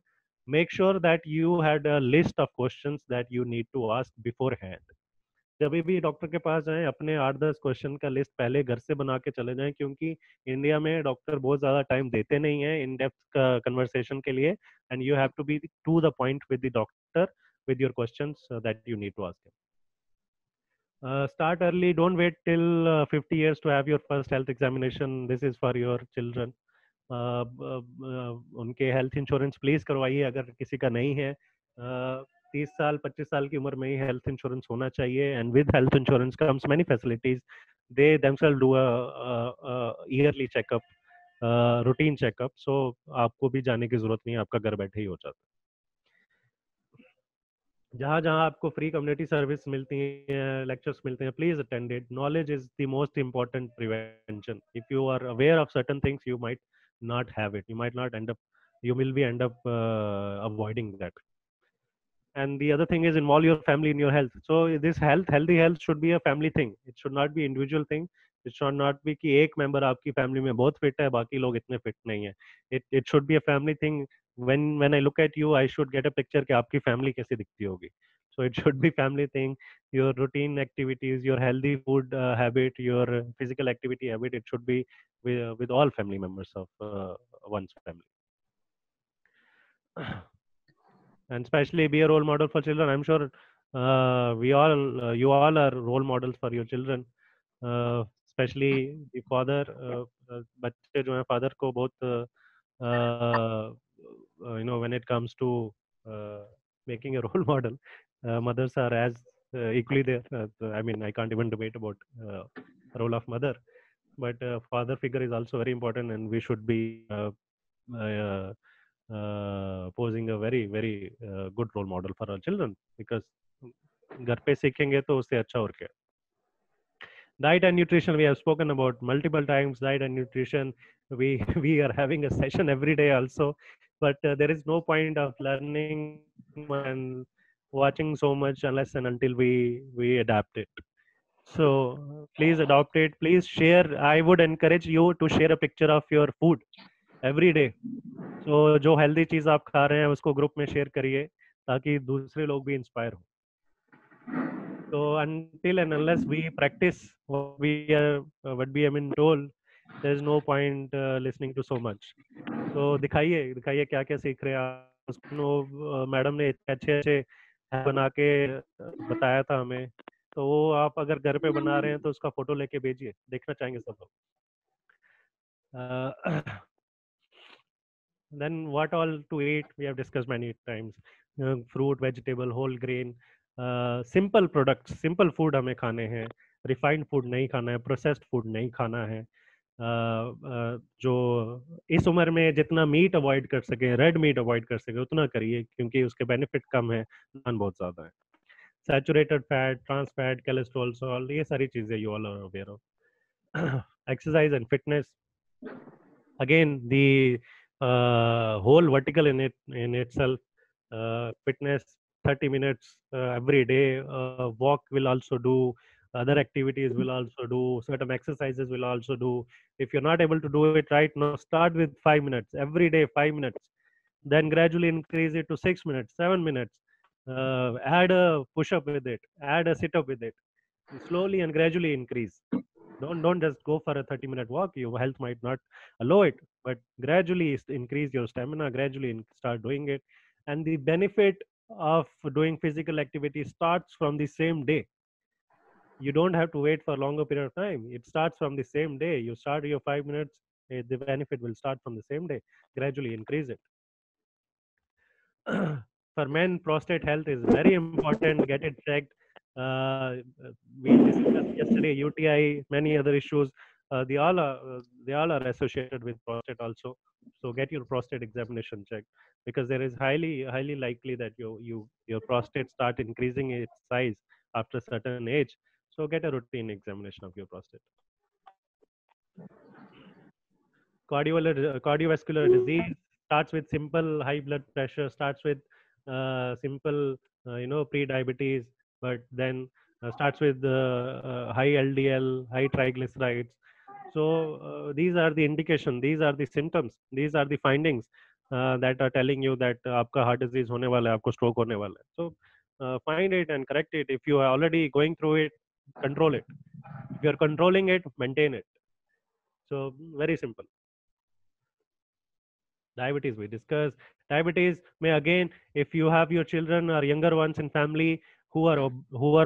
Speaker 1: Make sure that you had a list of questions that you need to ask beforehand. जब भी doctor के पास जाएं, अपने 8-10 question का list पहले घर से बना के चले जाएं, क्योंकि इंडिया में डॉक्टर बहुत ज्यादा टाइम देते नहीं है इन डेप्थ कन्वर्सेशन के लिए. And you have to be to the point with the doctor with your questions that you need to ask him. Start early. Don't wait till 50 years to have your first health examination. This is for your children. उनके health insurance please करवाइए अगर किसी का नहीं है. 30 साल 25 साल की उम्र में ही हेल्थ इंश्योरेंस होना चाहिए. And with health insurance comes many facilities. They themselves do a yearly checkup, routine checkup. So आपको भी जाने की जरूरत नहीं है, आपका घर बैठे ही हो जाता है. जहाँ जहाँ आपको फ्री कम्युनिटी सर्विस मिलती है, लेक्चर्स मिलते हैं, please attend it. Knowledge is the most important prevention. If you are aware of certain things, you might not have it. You might not end up, you will be end up avoiding that. And the other thing is involve your family in your health. So this healthy health should be a family thing. It should not be individual thing. It should not be कि एक member आपकी family में बहुत fit है, बाकी लोग इतने fit नहीं है. It should be a family thing. When I look at you, I should get a picture कि आपकी family कैसी दिखती होगी. So it should be family thing. Your routine activities, your healthy food habit, your physical activity habit, it should be with all family members of one's family. And especially be a role model for children. I'm sure you all are role models for your children. Especially the father, बच्चे जो हैं father को बहुत when it comes to making a role model, mothers are as equally there. I mean, I can't even debate about role of mother, but father figure is also very important, and we should be posing a very good role model for our children, because घर पे सीखेंगे तो उससे अच्छा और क्या. Diet and nutrition, we have spoken about multiple times. Diet and nutrition, we are having a session every day also, but there is no point of learning and watching so much unless and until we adapt it. So please adopt it. Please share. I would encourage you to share a picture of your food every day. So जो healthy चीज आप खा रहे हैं उसको group में share करिए ताकि दूसरे लोग भी इंस्पायर हो. So until and unless we practice what we have been told, there is no point listening to so much. So दिखाइए क्या क्या सीख रहे हैं आप. उसको मैडम ने इतने अच्छे बना के बताया था हमें, तो वो आप अगर घर पे बना रहे हैं तो उसका फोटो लेके भेजिए, देखना चाहेंगे सब लोग. Then what all to eat, we have discussed many times. Fruit, vegetable, whole grain, simple products, simple food हमें खाने हैं. Refined food नहीं खाना है, processed food नहीं खाना है. जो इस उम्र में जितना मीट अवॉइड कर सके, रेड मीट अवॉइड कर सके उतना करिए, क्योंकि उसके बेनिफिट कम है, नुकसान बहुत ज़्यादा है. Saturated fat, trans fat, cholesterol, salt, ये सारी चीज़ें you all are aware of. Exercise and fitness, again the whole vertical in itself. Fitness, 30 minutes every day. Walk will also do, other activities will also do, certain exercises will also do. If you're not able to do it right now, start with 5 minutes every day, 5 minutes, then gradually increase it to 6 minutes, 7 minutes. Add a push up with it, add a sit up with it, slowly and gradually increase. Don't just go for a 30-minute walk. Your health might not allow it, but gradually increase your stamina, gradually start doing it. And the benefit of doing physical activity starts from the same day. You don't have to wait for a longer period of time. It starts from the same day. You start your 5 minutes, the benefit will start from the same day. Gradually increase it. For men, prostate health is very important. Get it checked. We discussed yesterday UTI, many other issues. They all are associated with prostate also. So get your prostate examination checked, because there is highly likely that your prostate start increasing its size after a certain age. So get a routine examination of your prostate. Cardiovascular disease starts with simple high blood pressure, starts with simple pre-diabetes, but then starts with high LDL, high triglycerides. So these are the indication, these are the symptoms, these are the findings that are telling you that आपका heart disease होने वाला है, आपको stroke होने वाला है. So find it and correct it. If you are already going through it, control it. If you are controlling it, maintain it. So very simple. Diabetes, we discussed. Diabetes may, again, if you have your children or younger ones in family who are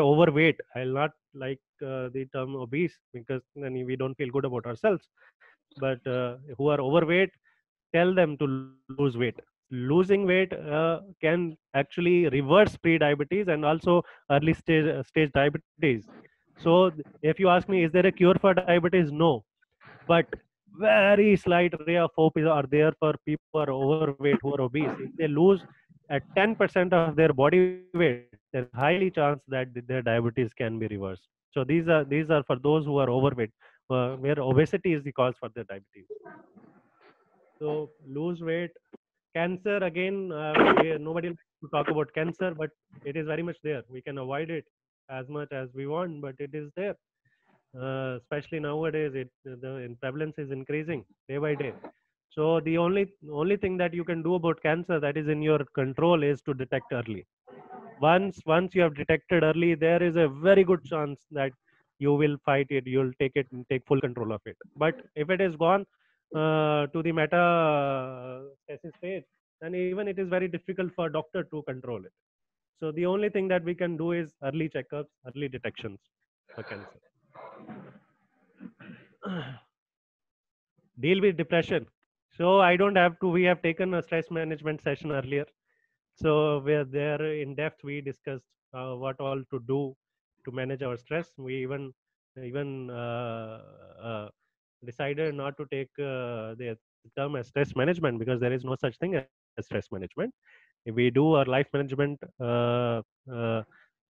Speaker 1: overweight, I'll not like the term obese, because then we don't feel good about ourselves, but who are overweight, tell them to lose weight. Losing weight can actually reverse pre-diabetes and also early stage diabetes. So if you ask me, is there a cure for diabetes? No, but very slight ray of hope are there for people who are overweight, who are obese. If they lose at 10% of their body weight, there's highly chance that their diabetes can be reversed. So these are for those who are overweight, where obesity is the cause for their diabetes. So lose weight. Cancer, again, nobody likes to talk about cancer, but it is very much there. We can avoid it as much as we want, but it is there. especially nowadays, the prevalence is increasing day by day. So the only thing that you can do about cancer that is in your control is to detect early. Once you have detected early, there is a very good chance that you will fight it, you'll take it and take full control of it. But if it is gone to the metastasis stage, then even it is very difficult for a doctor to control it. So the only thing that we can do is early checkups, early detections for cancer. Deal with depression. So I don't have to, we have taken a stress management session earlier. So we're there in depth. We discussed what all to do to manage our stress. We even decided not to take the term as stress management, because there is no such thing as stress management. If we do our life management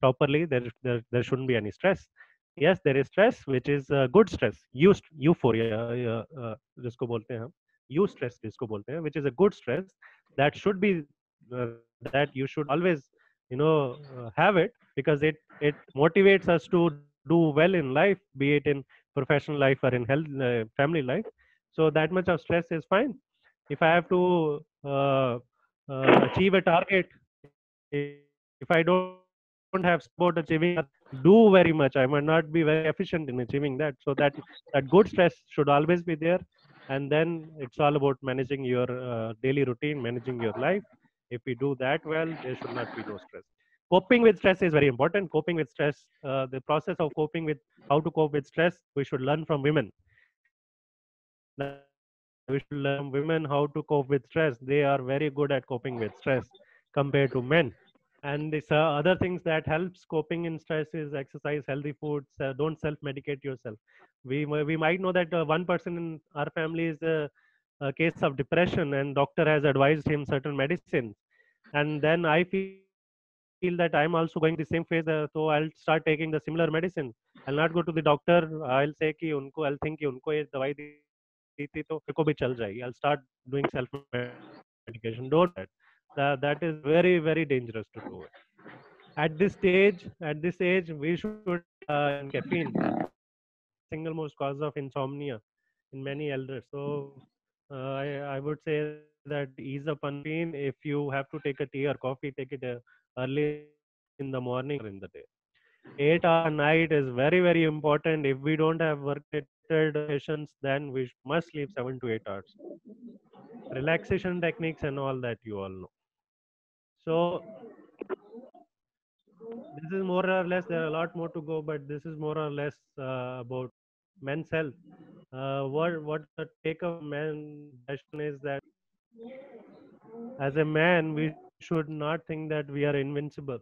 Speaker 1: properly, there shouldn't be any stress. Yes, there is stress, which is good stress, euphoria, जिसको बोलते हैं हम, eustress जिसको बोलते हैं, which is a good stress that should be that you should always have it, because it motivates us to do well in life, be it in professional life or in health family life. So that much of stress is fine. If I have to achieve a target, if I don't have support achieving, do very much, I might not be very efficient in achieving that. So that good stress should always be there. And then it's all about managing your daily routine, managing your life. If we do that well, there should not be no stress. Coping with stress is very important. Coping with stress, the process of coping with, how to cope with stress, we should learn from women. We should learn from women how to cope with stress. They are very good at coping with stress compared to men. And this other things that helps coping in stress is exercise, healthy foods. Don't self-medicate yourself. We might know that one person in our family is a case of depression, and doctor has advised him certain medicines. And then I feel that I'm also going the same phase, so I'll start taking the similar medicine. I'll not go to the doctor. I'll say कि उनको, I'll think कि उनको ये दवाई दी थी तो मेरे को भी चल जाएगी. I'll start doing self-medication. Don't do that. That is very, very dangerous to do it. At this age, we should caffeine, single most cause of insomnia in many elders. So I would say that ease up on caffeine. If you have to take a tea or coffee, take it early in the morning or in the day. 8 hours a night is very, very important. If we don't have work-related sessions, then we must sleep 7 to 8 hours. Relaxation techniques and all that you all know. So this is more or less, there are a lot more to go, but this is more or less about men's health. What the take of men session is that as a man, we should not think that we are invincible.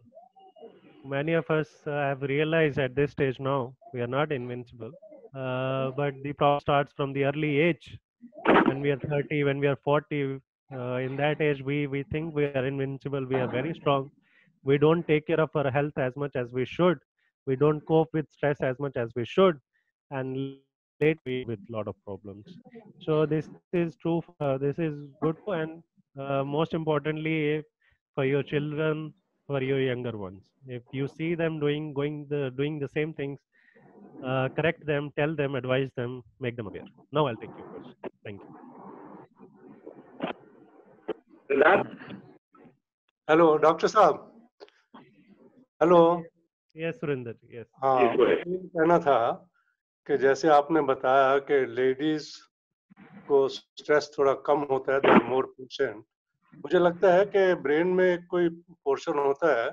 Speaker 1: Many of us have realized at this stage now we are not invincible. But the problem starts from the early age. When we are 30, when we are 40, in that age, we think we are invincible, we are very strong. We don't take care of our health as much as we should. We don't cope with stress as much as we should. And late we with a lot of problems. So this is true. This is good. And most importantly, for your children, for your younger ones, if you see them doing the same things, correct them, tell them, advise them, make them aware. Now I'll take your question. Thank you.
Speaker 2: Hello doctor साहब. Hello.
Speaker 1: Yes, Surinder. Yes.
Speaker 2: हाँ, ये कहना था कि जैसे आपने बताया कि लेडीज को स्ट्रेस थोड़ा कम होता है, दे आर मोर पेशेंट. मुझे लगता है कि ब्रेन में कोई पोर्शन होता है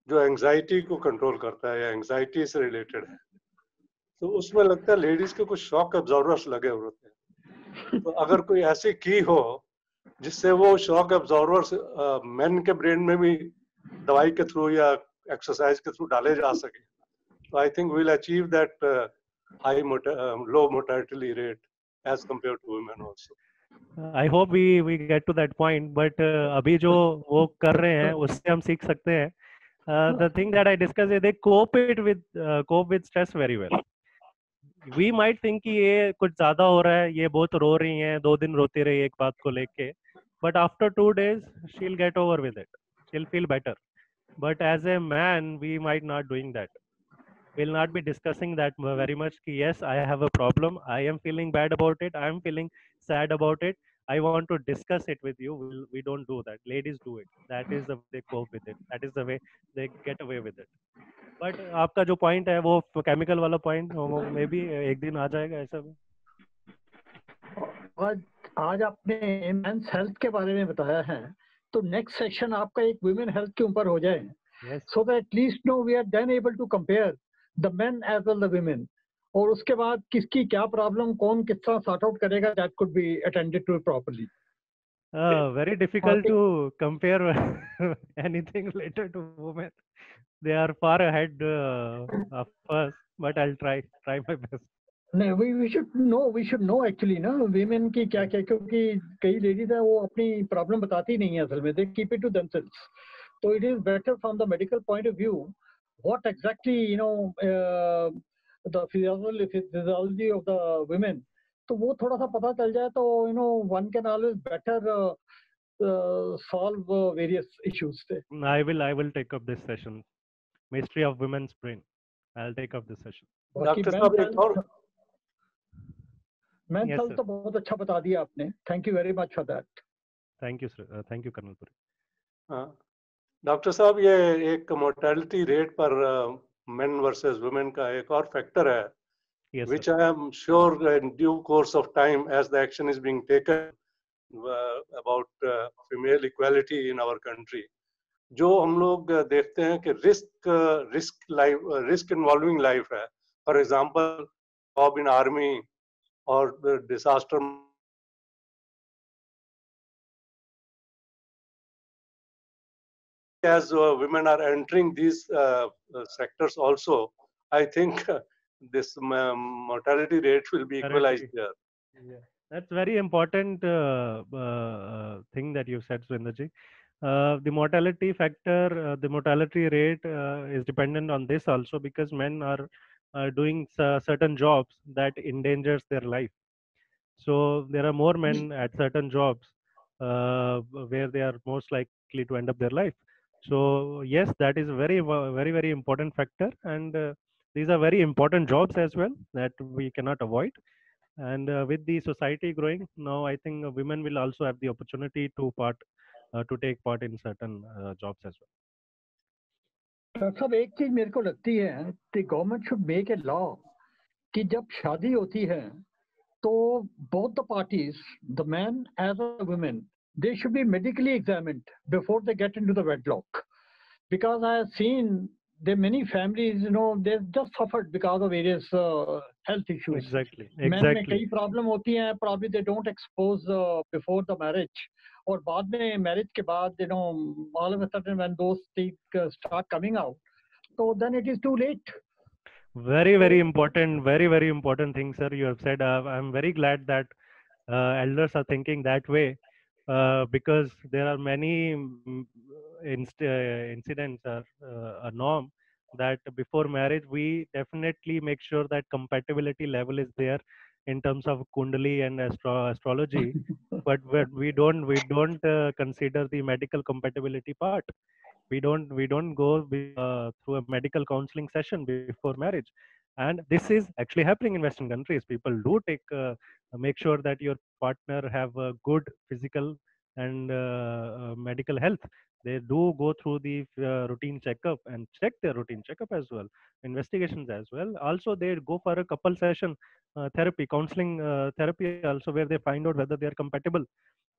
Speaker 2: जो एंजाइटी को कंट्रोल करता है या एंजाइटी से रिलेटेड है. तो उसमें लगता है लेडीज के कुछ शॉक एब्जॉर्बर्स लगे होते हैं. तो अगर कोई ऐसी की हो जिससे वो शॉक एब्जॉर्बर्स मेन के ब्रेन में भी दवाई के थ्रू या एक्सरसाइज के थ्रू डाले जा सके, तो I think will achieve that high low mortality rate as compare to women also.
Speaker 1: I hope we get to that point, but अभी जो वो कर रहे हैं उससे हम सीख सकते हैं. The thing that I discussed is they cope with stress very well. We might think कि ये कुछ ज्यादा हो रहा है, ये बहुत रो रही हैं, 2 दिन रोती रही एक बात को लेके, but after 2 days she'll get over with it. She'll feel better. But as a man, we might not doing that. we'll not be discussing that very much. Ki, yes, I have a problem. I am feeling bad about it. I am feeling sad about it. I want to discuss it with you. We don't do that. Ladies do it. That is the way they cope with it. That is the way they get away with it. But आपका जो point है वो chemical वाला point may be एक दिन आ जाएगा ऐसा भी.
Speaker 4: आज आज आपने मेंस हेल्थ के बारे में बताया है, तो नेक्स्ट सेशन आपका एक वुमेन हेल्थ के ऊपर हो जाए, so that at least no we are then able to compare the men as well the women, और उसके बाद किसकी क्या प्रॉब्लम कौन किस तरह सॉर्ट आउट करेगा, that could be attended to properly.
Speaker 1: Very difficult to compare anything related to women. They are far ahead of us, but I'll try my best.
Speaker 4: नहीं, we should know actually ना women की क्या क्या, क्योंकि कई ladies है वो अपनी प्रॉब्लम बताती नहीं है असल में, they keep it to themselves. So it is better from the medical point of view what exactly the physiology of the women, तो वो थोड़ा सा पता चल जाए तो one can always better solve various issues.
Speaker 1: I will take up this session, mystery of women's brain. I'll take up this session.
Speaker 2: Doctor साहब एक और
Speaker 4: मेंस हेल्थ तो बहुत अच्छा बता दिया आपने. Thank you very much for that.
Speaker 1: Thank you sir. Thank you colonel Puri.
Speaker 2: Doctor साहब ये एक मोर्टेलिटी रेट पर मेन वर्सेस वुमेन का एक और फैक्टर है,
Speaker 1: yes,
Speaker 2: which I am sure in due course of time as the action is being taken about female equality in our country, जो हम लोग देखते हैं कि रिस्क इन्वॉल्विंग लाइफ है. For example job in army और disaster. As women are entering these sectors also, I think this mortality rate will be equalized there.
Speaker 1: Yeah. That's very important thing that you said, Surinder. The mortality factor, the mortality rate is dependent on this also, because men are doing certain jobs that endangers their life. So there are more men at certain jobs where they are most likely to end up their life. So yes, that is a very important factor, and these are very important jobs as well that we cannot avoid. And with the society growing now, I think women will also have the opportunity to take part in certain jobs as well.
Speaker 4: सब एक चीज मेरे को लगती है कि government should make a law कि जब शादी होती है तो both the parties, the man as well as the women, they should be medically examined before they get into the wedlock. Because I have seen there many families, they've just suffered because of various health issues.
Speaker 1: Exactly.
Speaker 4: Men में कई problem होती हैं, probably they don't expose before the marriage. और बाद में marriage के बाद, all of a sudden when those things start coming out, so then it is too late.
Speaker 1: Very important thing, sir, you have said. I'm very glad that elders are thinking that way, because there are many incidents or a norm that before marriage we definitely make sure that compatibility level is there in terms of kundali and astrology, but we don't consider the medical compatibility part. We don't go through a medical counseling session before marriage, and this is actually happening in Western countries. People do make sure that your partner have a good physical and medical health. They do go through the routine checkup and check their routine checkup as well, investigations as well. Also, they go for a couple session therapy, counseling therapy also, where they find out whether they are compatible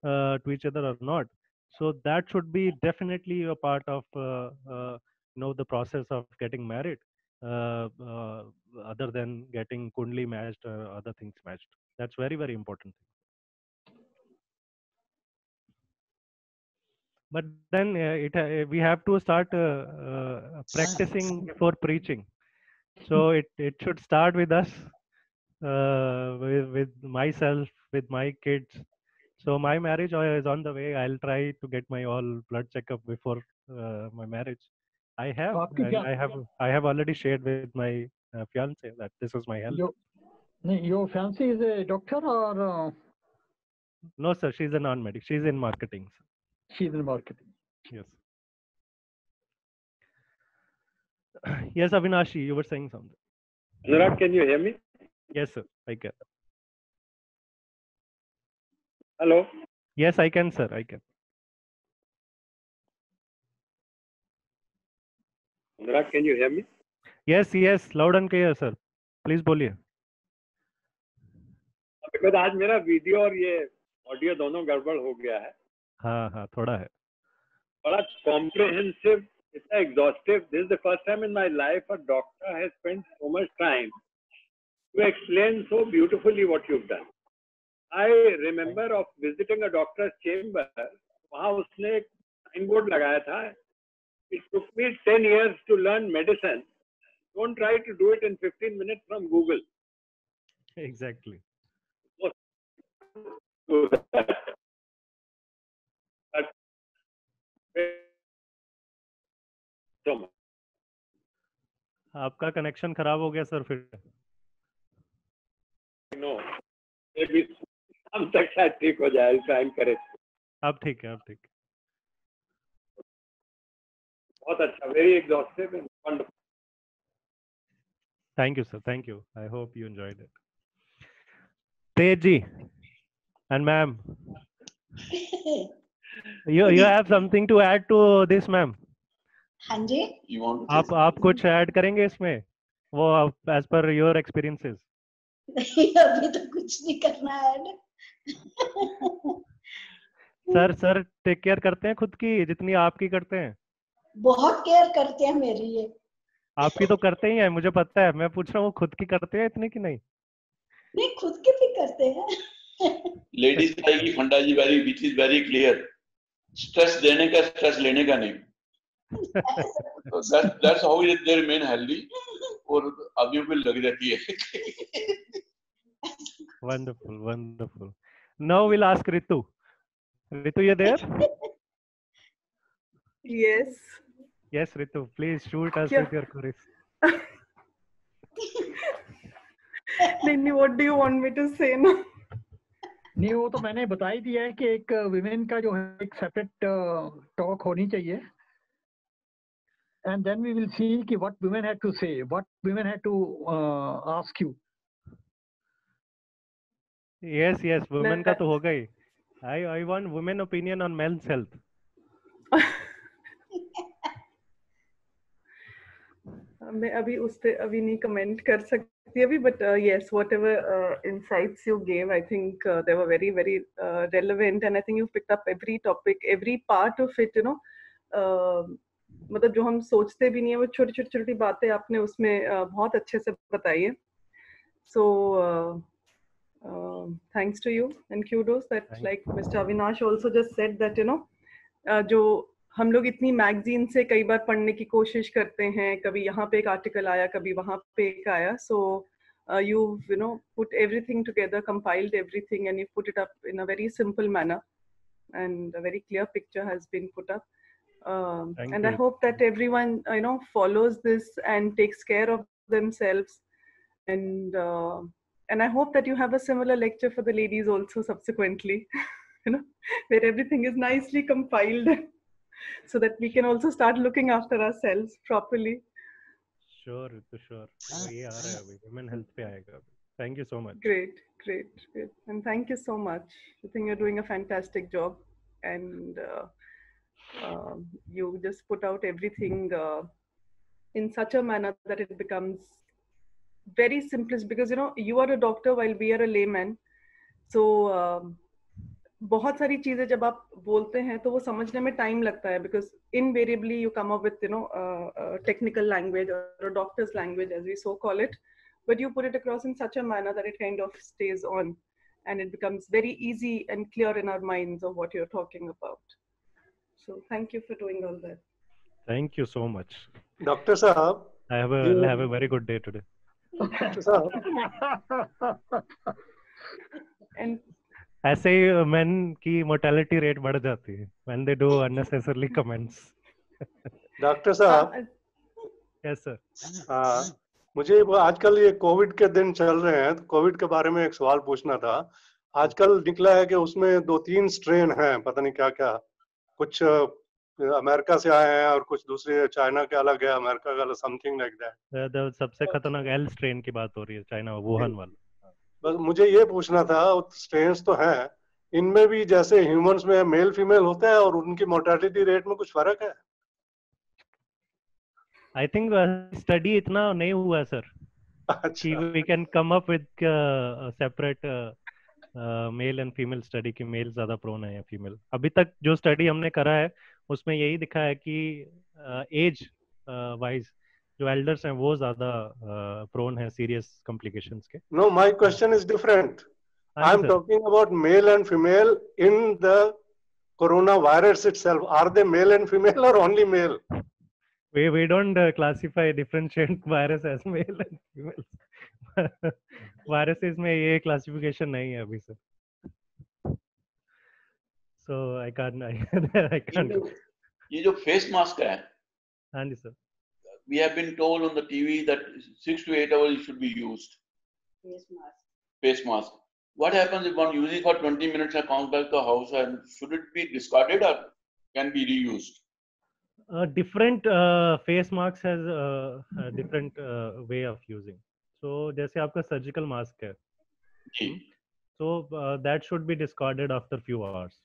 Speaker 1: to each other or not. So that should be definitely a part of the process of getting married, other than getting kundli matched or other things matched. That's very important thing. But then we have to start practicing before preaching. So it should start with us, with myself, with my kids. So my marriage is on the way. I'll try to get my all blood checkup before my marriage. I have already shared with my fiance that this is my health.
Speaker 4: Your fiance is a doctor or?
Speaker 1: No, sir. She's a non-medic. She's in marketing.
Speaker 4: She's in marketing.
Speaker 1: Yes. Yes, Avinashi, you were saying something.
Speaker 6: Anurag, can you hear me?
Speaker 1: Yes, sir, I can.
Speaker 6: Hello?
Speaker 1: Yes, I can, sir, I can.
Speaker 6: Anurag, can you hear me?
Speaker 1: Yes, yes, loud and clear, sir. Please बोलिए.
Speaker 6: Because आज मेरा video और ये audio दोनों गड़बड़ हो गया है.
Speaker 1: हाँ हाँ थोड़ा है.
Speaker 6: बड़ा comprehensive, इतना exhaustive. This is the first time in my life a doctor has spent so much time to explain so beautifully what you've done. I remember of visiting a doctor's chamber. वहाँ उसने एक signboard लगाया था. It took me 10 years to learn medicine. Don't try to do it in 15 minutes from Google.
Speaker 1: Exactly.
Speaker 6: Do that. But so much.
Speaker 1: आपका connection खराब हो गया sir फिर.
Speaker 6: No. Maybe शाम तक शायद ठीक हो जाए. I'll try and correct.
Speaker 1: अब ठीक है, अब ठीक है.
Speaker 6: बहुत अच्छा. Very exhaustive and wonderful.
Speaker 1: Thank you, sir. Thank you. I hope you enjoyed it. Teji and ma'am, you have something to add to this, ma'am?
Speaker 7: हाँ जी.
Speaker 1: आप कुछ ऐड करेंगे इसमें? वो as per your experiences.
Speaker 7: नहीं, अभी तो कुछ नहीं करना है.
Speaker 1: सर टेक केयर करते हैं खुद की जितनी आपकी करते हैं.
Speaker 7: बहुत केयर करते हैं मेरी ये.
Speaker 1: आपकी तो करते ही हैं, मुझे पता है. मैं पूछ रहा हूँ खुद की करते हैं इतनी कि नहीं?
Speaker 7: नहीं, खुद के भी करते हैं.
Speaker 8: लेडीज की फंडा जी very which is very clear. Stress देने का, स्ट्रेस लेने का नहीं. So that's how they remain healthy. और आदमियों को लग जाती है.
Speaker 1: Wonderful, wonderful. Now we'll ask Ritu. Ritu, you there?
Speaker 3: Yes.
Speaker 1: Yes, Ritu. Please shoot us
Speaker 3: Yeah.
Speaker 1: with your queries.
Speaker 3: नहीं, what do you want me to say now?
Speaker 4: नहीं, वो तो मैंने बता ही दिया है कि एक विमेन का जो है एक सेपरेट टॉक होनी चाहिए. And then we will see कि what women had to say, what women had to ask you.
Speaker 1: Yes, women का तो होगा ही. I want women opinion on men's health.
Speaker 3: मैं अभी उस पे अभी नहीं कमेंट कर सकती अभी, but yes, whatever insights you gave, I think they were very very relevant, and I think you picked up every topic, every part of it, you know. मतलब जो हम सोचते भी नहीं है वो छोटी छोटी बातें आपने उसमें बहुत अच्छे से बताई है. So thanks to you and kudos that like Mr. Avinash also just said that, you know, जो हम लोग इतनी मैगजीन से कई बार पढ़ने की कोशिश करते हैं, कभी यहाँ पे एक आर्टिकल आया, कभी वहाँ पे एक आया. So you know put everything together, compiled everything, and you put it up in a very simple manner, and a very clear picture has been put up. And you. I hope that everyone, you know, follows this and takes care of themselves, and I hope that you have a similar lecture for the ladies also subsequently, you know, where everything is nicely compiled, so that we can also start looking after ourselves properly.
Speaker 1: Sure, sure. ये आ रहा है अभी, women health पे आएगा अभी. Thank you so much.
Speaker 3: Great, and thank you so much. I think you're doing a fantastic job, and you just put out everything in such a manner that it becomes very simplest, because you know you are a doctor while we are a layman. So बहुत सारी चीजें जब आप बोलते हैं तो वो समझने में टाइम लगता है, because invariably you come up with, you know, technical language or a doctor's language as we so call it, but you put it across in such a manner that it kind of stays on, and it becomes very easy and clear in our minds of what you're talking about. So thank you for doing all that.
Speaker 1: Thank you so much.
Speaker 2: Dr. Saab,
Speaker 1: I'll have a very good day today.
Speaker 2: Dr. Saab.
Speaker 3: And
Speaker 1: ऐसे ही men की mortality rate बढ़ जाती है when they do unnecessarily comments.
Speaker 2: Dr. Saab.
Speaker 1: Yes sir.
Speaker 2: मुझे आजकल ये Covid के दिन चल रहे हैं, तो कोविड के बारे में एक सवाल पूछना था. आजकल निकला है कि उसमें 2-3 स्ट्रेन हैं, पता नहीं क्या क्या, कुछ अमेरिका से आए हैं और कुछ दूसरे चाइना के अलग है, अमेरिका का अलग, समथिंग लाइक दैट।
Speaker 1: सबसे खतरनाक एल स्ट्रेन की बात हो रही है, चाइना वुहान वाला।
Speaker 2: बस मुझे ये पूछना था, स्ट्रेन्स तो हैं, इनमें भी जैसे ह्यूमंस में मेल फीमेल होता है और उनकी मोर्टेलिटी रेट में कुछ फर्क है?
Speaker 1: आई थिंक स्टडी इतना नहीं हुआ सर कि
Speaker 2: अच्छा,
Speaker 1: we can come up with separate male and female study की मेल ज्यादा प्रोन है या फीमेल। अभी तक जो स्टडी हमने करा है उसमें यही दिखा है कि एज वाइज जो एल्डर्स हैं वो ज्यादा प्रोन है सीरियस कॉम्प्लिकेशंस के।
Speaker 2: No, my question is different.
Speaker 1: हाँ
Speaker 2: आई
Speaker 1: जी
Speaker 2: am
Speaker 1: sir.
Speaker 2: Talking about male and female in the coronavirus itself. Are they male and female or only male?
Speaker 1: We don't classify differentiate virus as male and female. viruses में ये classification नहीं है अभी sir. So I can't I can't.
Speaker 8: ये जो face mask है,
Speaker 1: हाँ जी sir.
Speaker 8: we have been told on the TV that 6 to 8 hours it should be used.
Speaker 7: Face mask.
Speaker 8: Face mask. What happens if one uses for 20 minutes and comes back to the house, and should it be discarded or can be reused?
Speaker 1: Different face masks has a different way of using. So जैसे आपका surgical mask है,
Speaker 8: जी,
Speaker 1: so that should be discarded after few hours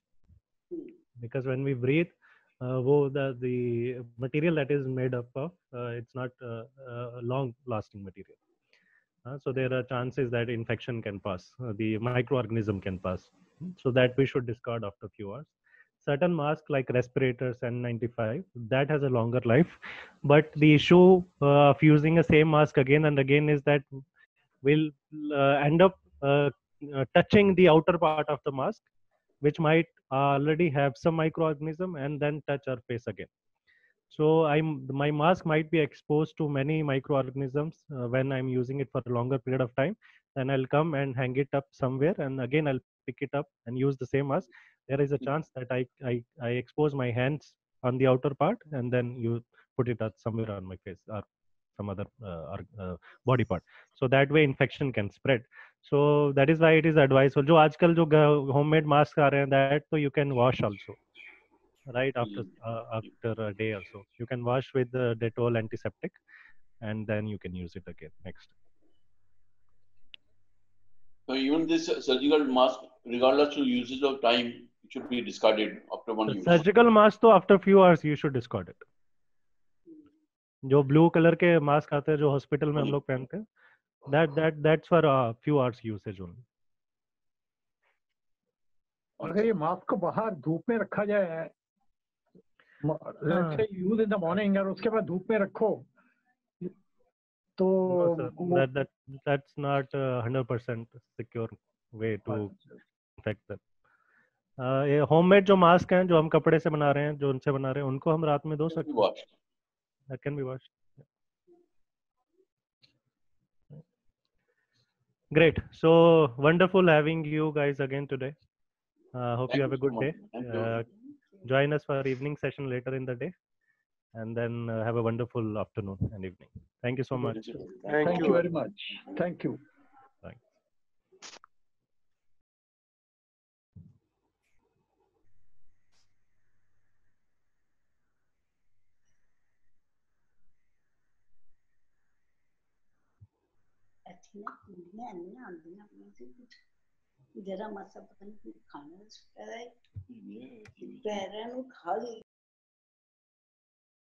Speaker 1: because when we breathe, वो the material that is made up of it's not a long lasting material. So there are chances that infection can pass, the microorganism can pass. So that we should discard after few hours. Certain masks like respirators N95 that has a longer life, but the issue of using the same mask again and again is that we'll end up touching the outer part of the mask, which might already have some microorganism and then touch our face again. So my mask might be exposed to many microorganisms when I'm using it for a longer period of time. Then I'll come and hang it up somewhere, and again I'll pick it up and use the same mask. There is a chance that I expose my hands on the outer part, and then you put it at somewhere on my face or some other body part. So that way infection can spread. So that is why it is advisable. जो आजकल जो homemade masks आ रहे हैं, that so you can wash also. Right after a day or so, you can wash with the Dettol antiseptic, and then you can use it again next.
Speaker 8: so even this surgical mask, regardless of usage of time, it should be discarded after one use.
Speaker 1: Surgical mask तो after few hours you should discard it. जो blue color के mask आते हैं जो hospital में हम लोग पहनते हैं, that's for few hours usage only.
Speaker 4: अगर ये मास्क को बाहर धूप में रखा जाए, let's say use in the morning और उसके बाद धूप में रखो, तो
Speaker 1: no, that's not 100% secure way to infect them. ये homemade जो mask हैं जो हम कपड़े से बना रहे हैं, जो उनसे बना रहे हैं, उनको हम रात में धो सकते हैं. That can be washed. Great. So wonderful having you guys again today. Hope you have a good day. Join us for evening session later in the day, and then have a wonderful afternoon and evening. Thank you so much.
Speaker 2: Thank you
Speaker 4: very much. Thank you.
Speaker 1: Thanks.
Speaker 7: जरा मसा पता नहीं खाना para para खा